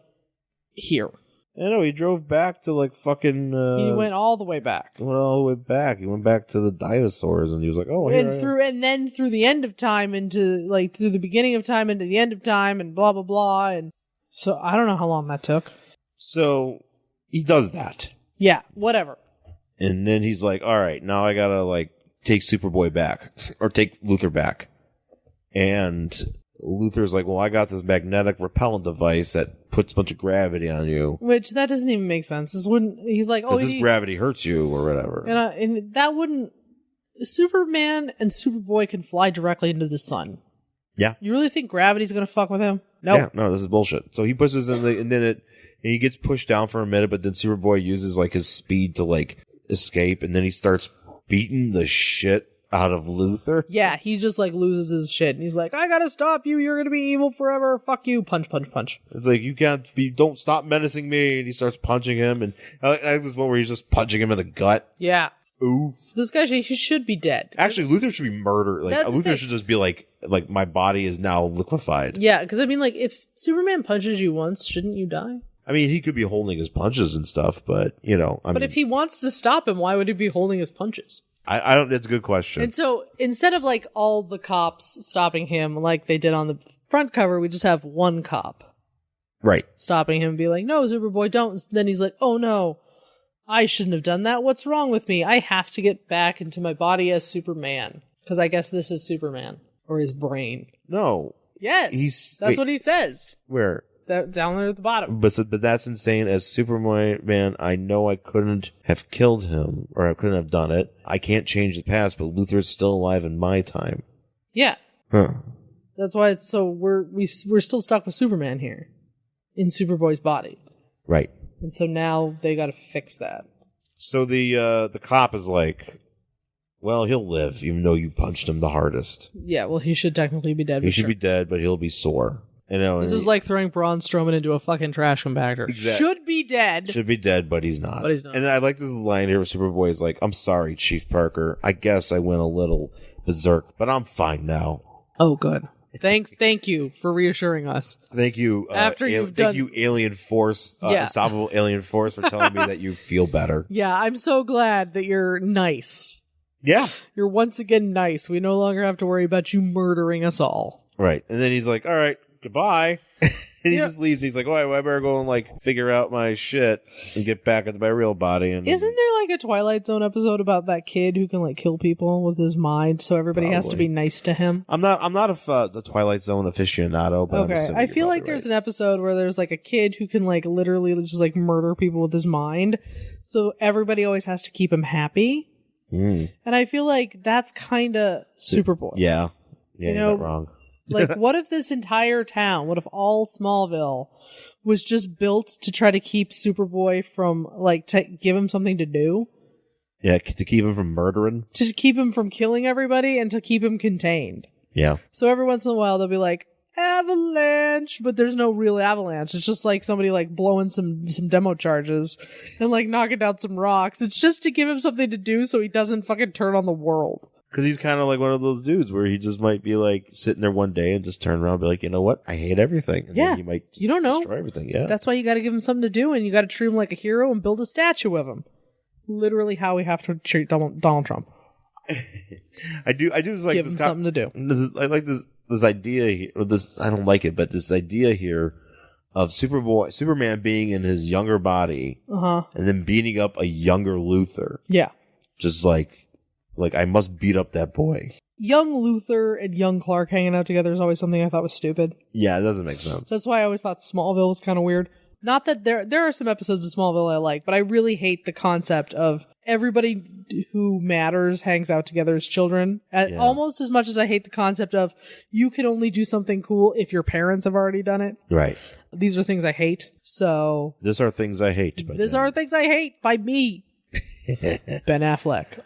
here. I know, he drove back to like fucking... he went all the way back. He went all the way back. He went back to the dinosaurs and he was like, oh, and then through the end of time into, like, through the beginning of time into the end of time and blah, blah, blah. And so I don't know how long that took. So he does that. Yeah, whatever. And then he's like, all right, now I gotta like take Superboy back or take Luthor back. And Luthor's like, well, I got this magnetic repellent device that puts a bunch of gravity on you. Which that doesn't even make sense. He's like, oh, this gravity hurts you or whatever. And that wouldn't. Superman and Superboy can fly directly into the sun. Yeah. You really think gravity's gonna fuck with him? Nope. Yeah, no, this is bullshit. So he pushes in and then he gets pushed down for a minute, but then Superboy uses like his speed to like escape, and then he starts beating the shit out of Luthor. Yeah, he just like loses his shit, and he's like, "I gotta stop you. You're gonna be evil forever. Fuck you." Punch, punch, punch. It's like, don't stop menacing me. And he starts punching him, and I like this one where he's just punching him in the gut. Yeah. Oof. This guy, he should be dead. Actually, Luthor should be murdered. Like Luthor should just be like my body is now liquefied. Yeah, because I mean, like, if Superman punches you once, shouldn't you die? I mean, he could be holding his punches and stuff, but you know, But if he wants to stop him, why would he be holding his punches? I don't. That's a good question. And so instead of like all the cops stopping him like they did on the front cover, we just have one cop Right. stopping him and be like, "No, Superboy, don't." And then he's like, "Oh no, I shouldn't have done that. What's wrong with me? I have to get back into my body as Superman." Because I guess this is Superman. Or his brain. No. Yes. That's what he says. Where? Down there at the bottom. But that's insane. As Superman, I know I couldn't have killed him, or I couldn't have done it. I can't change the past, but Luthor's still alive in my time. Yeah. Huh. That's why we're still stuck with Superman here. In Superboy's body. Right. And so now they gotta fix that. So the cop is like, well, he'll live, even though you punched him the hardest. Yeah, well, he should technically be dead. He should be dead, but he'll be sore. You know, this is like throwing Braun Strowman into a fucking trash compactor. Exactly. Should be dead. Should be dead, but he's not. But he's not. And I like this line here where Superboy is like, "I'm sorry, Chief Parker. I guess I went a little berserk, but I'm fine now." Oh, good. Thank you for reassuring us. Thank you. Thank you, Alien Force, Unstoppable Alien Force, for telling me that you feel better. Yeah, I'm so glad that you're nice. Yeah. You're once again nice. We no longer have to worry about you murdering us all. Right. And then he's like, "All right, goodbye." And he just leaves. He's like, "Oh, I better go and like figure out my shit and get back into my real body." And isn't there like a Twilight Zone episode about that kid who can like kill people with his mind, so everybody has to be nice to him? I'm not the Twilight Zone aficionado, but okay. I feel like there's an episode where there's like a kid who can like literally just like murder people with his mind, so everybody always has to keep him happy. And I feel like that's kind of Superboy. Yeah, you're not wrong. Like, what if this entire town, what if all Smallville was just built to try to keep Superboy from, like, to give him something to do? Yeah, to keep him from murdering. To keep him from killing everybody and to keep him contained. Yeah. So every once in a while they'll be like, avalanche, but there's no real avalanche. It's just like somebody like blowing some demo charges and like knocking down some rocks. It's just to give him something to do so he doesn't fucking turn on the world. Because he's kind of like one of those dudes where he just might be like sitting there one day and just turn around and be like, "You know what? I hate everything." And then he might you don't know. destroy everything. Yeah. That's why you got to give him something to do, and you got to treat him like a hero and build a statue of him. Literally how we have to treat Donald Trump. I do like give him something to do. I like this idea here, or this, I don't like it, but this idea here of Superman being in his younger body and then beating up a younger Luthor. Yeah. Just like I must beat up that boy. Young Luthor and young Clark hanging out together is always something I thought was stupid. Yeah, it doesn't make sense. That's why I always thought Smallville was kind of weird. Not that there are some episodes of Smallville I like, but I really hate the concept of everybody who matters hangs out together as children. Almost as much as I hate the concept of you can only do something cool if your parents have already done it. Right. These are things I hate. So these are things I hate. These are things I hate by me. Ben Affleck.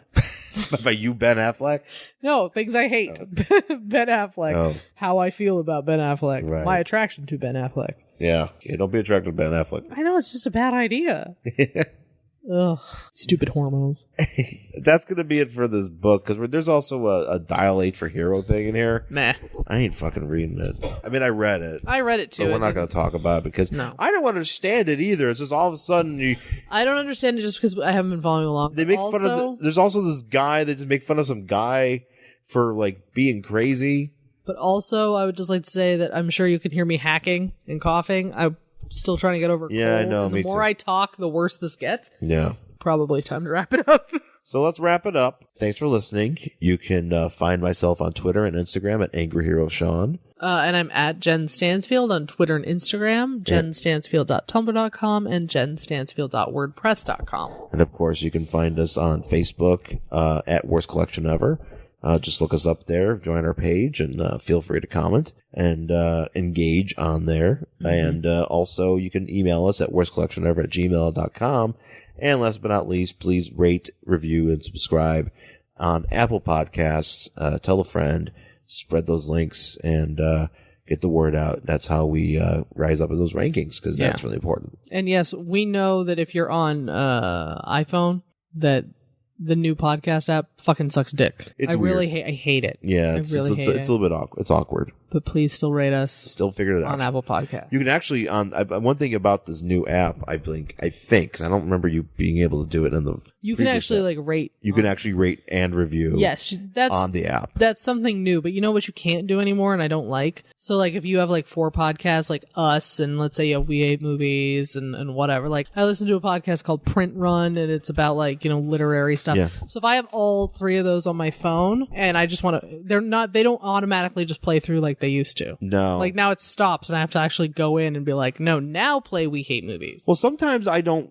By you, Ben Affleck? No, things I hate. Ben Affleck. Oh. How I feel about Ben Affleck. Right. My attraction to Ben Affleck. Yeah. Don't be attracted to Ben Affleck. I know, it's just a bad idea. Ugh. Stupid hormones. That's going to be it for this book, because there's also a Dial 8 for Hero thing in here. Meh. I ain't fucking reading it. I mean, I read it. I read it too. But we're not going to talk about it, because I don't understand it either. It's just all of a sudden I don't understand it just because I haven't been following along. They make fun of there's also this guy that just make fun of some guy for like being crazy. But also, I would just like to say that I'm sure you can hear me hacking and coughing. I'm still trying to get over a cold. I know. And the more I talk, the worse this gets. Yeah. Probably time to wrap it up. So let's wrap it up. Thanks for listening. You can find myself on Twitter and Instagram at Angry Hero Sean. And I'm at Jen Stansfield on Twitter and Instagram, jenstansfield.tumblr.com and jenstansfield.wordpress.com. And of course, you can find us on Facebook at Worst Collection Ever. just look us up there, join our page, and feel free to comment and engage on there. And also, you can email us at worstcollectionever@gmail.com. And last but not least, please rate, review, and subscribe on Apple Podcasts. Tell a friend, spread those links, and get the word out. That's how we rise up in those rankings, because that's really important. And yes, we know that if you're on iPhone, that the new podcast app fucking sucks dick. It's I weird. really I hate it. Yeah, I really hate it's a little bit awkward. It's awkward. But please still rate us. Still figured it out on Apple Podcasts. You can actually one thing about this new app, I think, because I don't remember you being able to do it in the. You can actually app. rate. You can actually rate and review. Yes, that's on the app. That's something new. But you know what you can't do anymore, and I don't like. So like if you have like 4 podcasts, like us, and let's say you have We Hate Movies and whatever. Like I listen to a podcast called Print Run, and it's about like literary stuff. Yeah. So if I have all 3 of those on my phone, and I just want to, they don't automatically just play through like they used to. No. Like now it stops, and I have to actually go in and be like, no, now play We Hate Movies. Well, sometimes I don't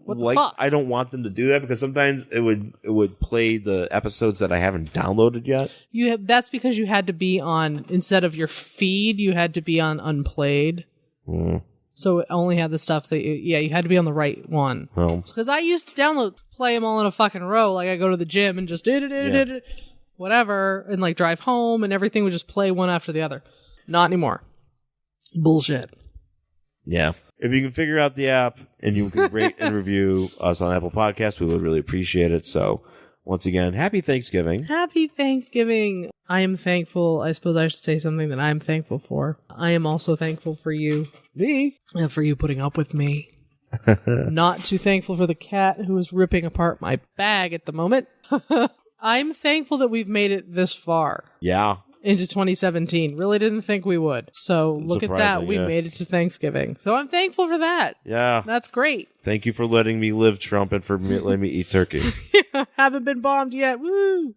I don't want them to do that, because sometimes it would play the episodes that I haven't downloaded yet. That's because you had to be on, instead of your feed, you had to be on Unplayed. So it only had the stuff that you had to be on the right one. Well, because I used to play them all in a fucking row. Like I go to the gym and just whatever, and like drive home, and everything would just play one after the other. Not anymore. Bullshit. Yeah. If you can figure out the app and you can rate and review us on Apple Podcasts, we would really appreciate it. So once again, happy Thanksgiving. Happy Thanksgiving. I am thankful. I suppose I should say something that I am thankful for. I am also thankful for you. Me? And for you putting up with me. Not too thankful for the cat who is ripping apart my bag at the moment. I'm thankful that we've made it this far. Yeah. Into 2017. Really didn't think we would. So look at that. We made it to Thanksgiving. So I'm thankful for that. Yeah. That's great. Thank you for letting me live, Trump, and for letting me eat turkey. Haven't been bombed yet. Woo!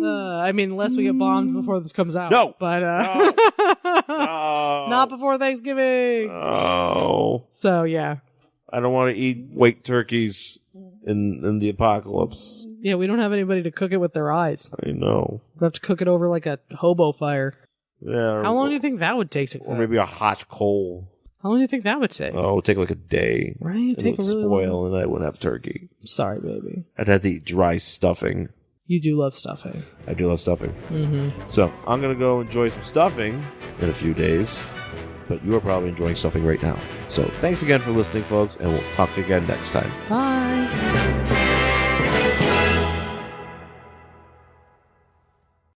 I mean, unless we get bombed before this comes out. No! But, No. not before Thanksgiving. Oh. So, yeah. I don't want to eat white turkeys in the apocalypse. Yeah, we don't have anybody to cook it with their eyes. I know. We have to cook it over like a hobo fire. Yeah. How long do you think that would take to cook? Or maybe a hot coal. How long do you think that would take? Oh, it would take like a day. Right? It'd take it would spoil, and I wouldn't have turkey. Sorry, baby. I'd have to eat dry stuffing. You do love stuffing. I do love stuffing. Mm-hmm. So I'm going to go enjoy some stuffing in a few days. But you are probably enjoying stuffing right now. So thanks again for listening, folks, and we'll talk to you again next time. Bye.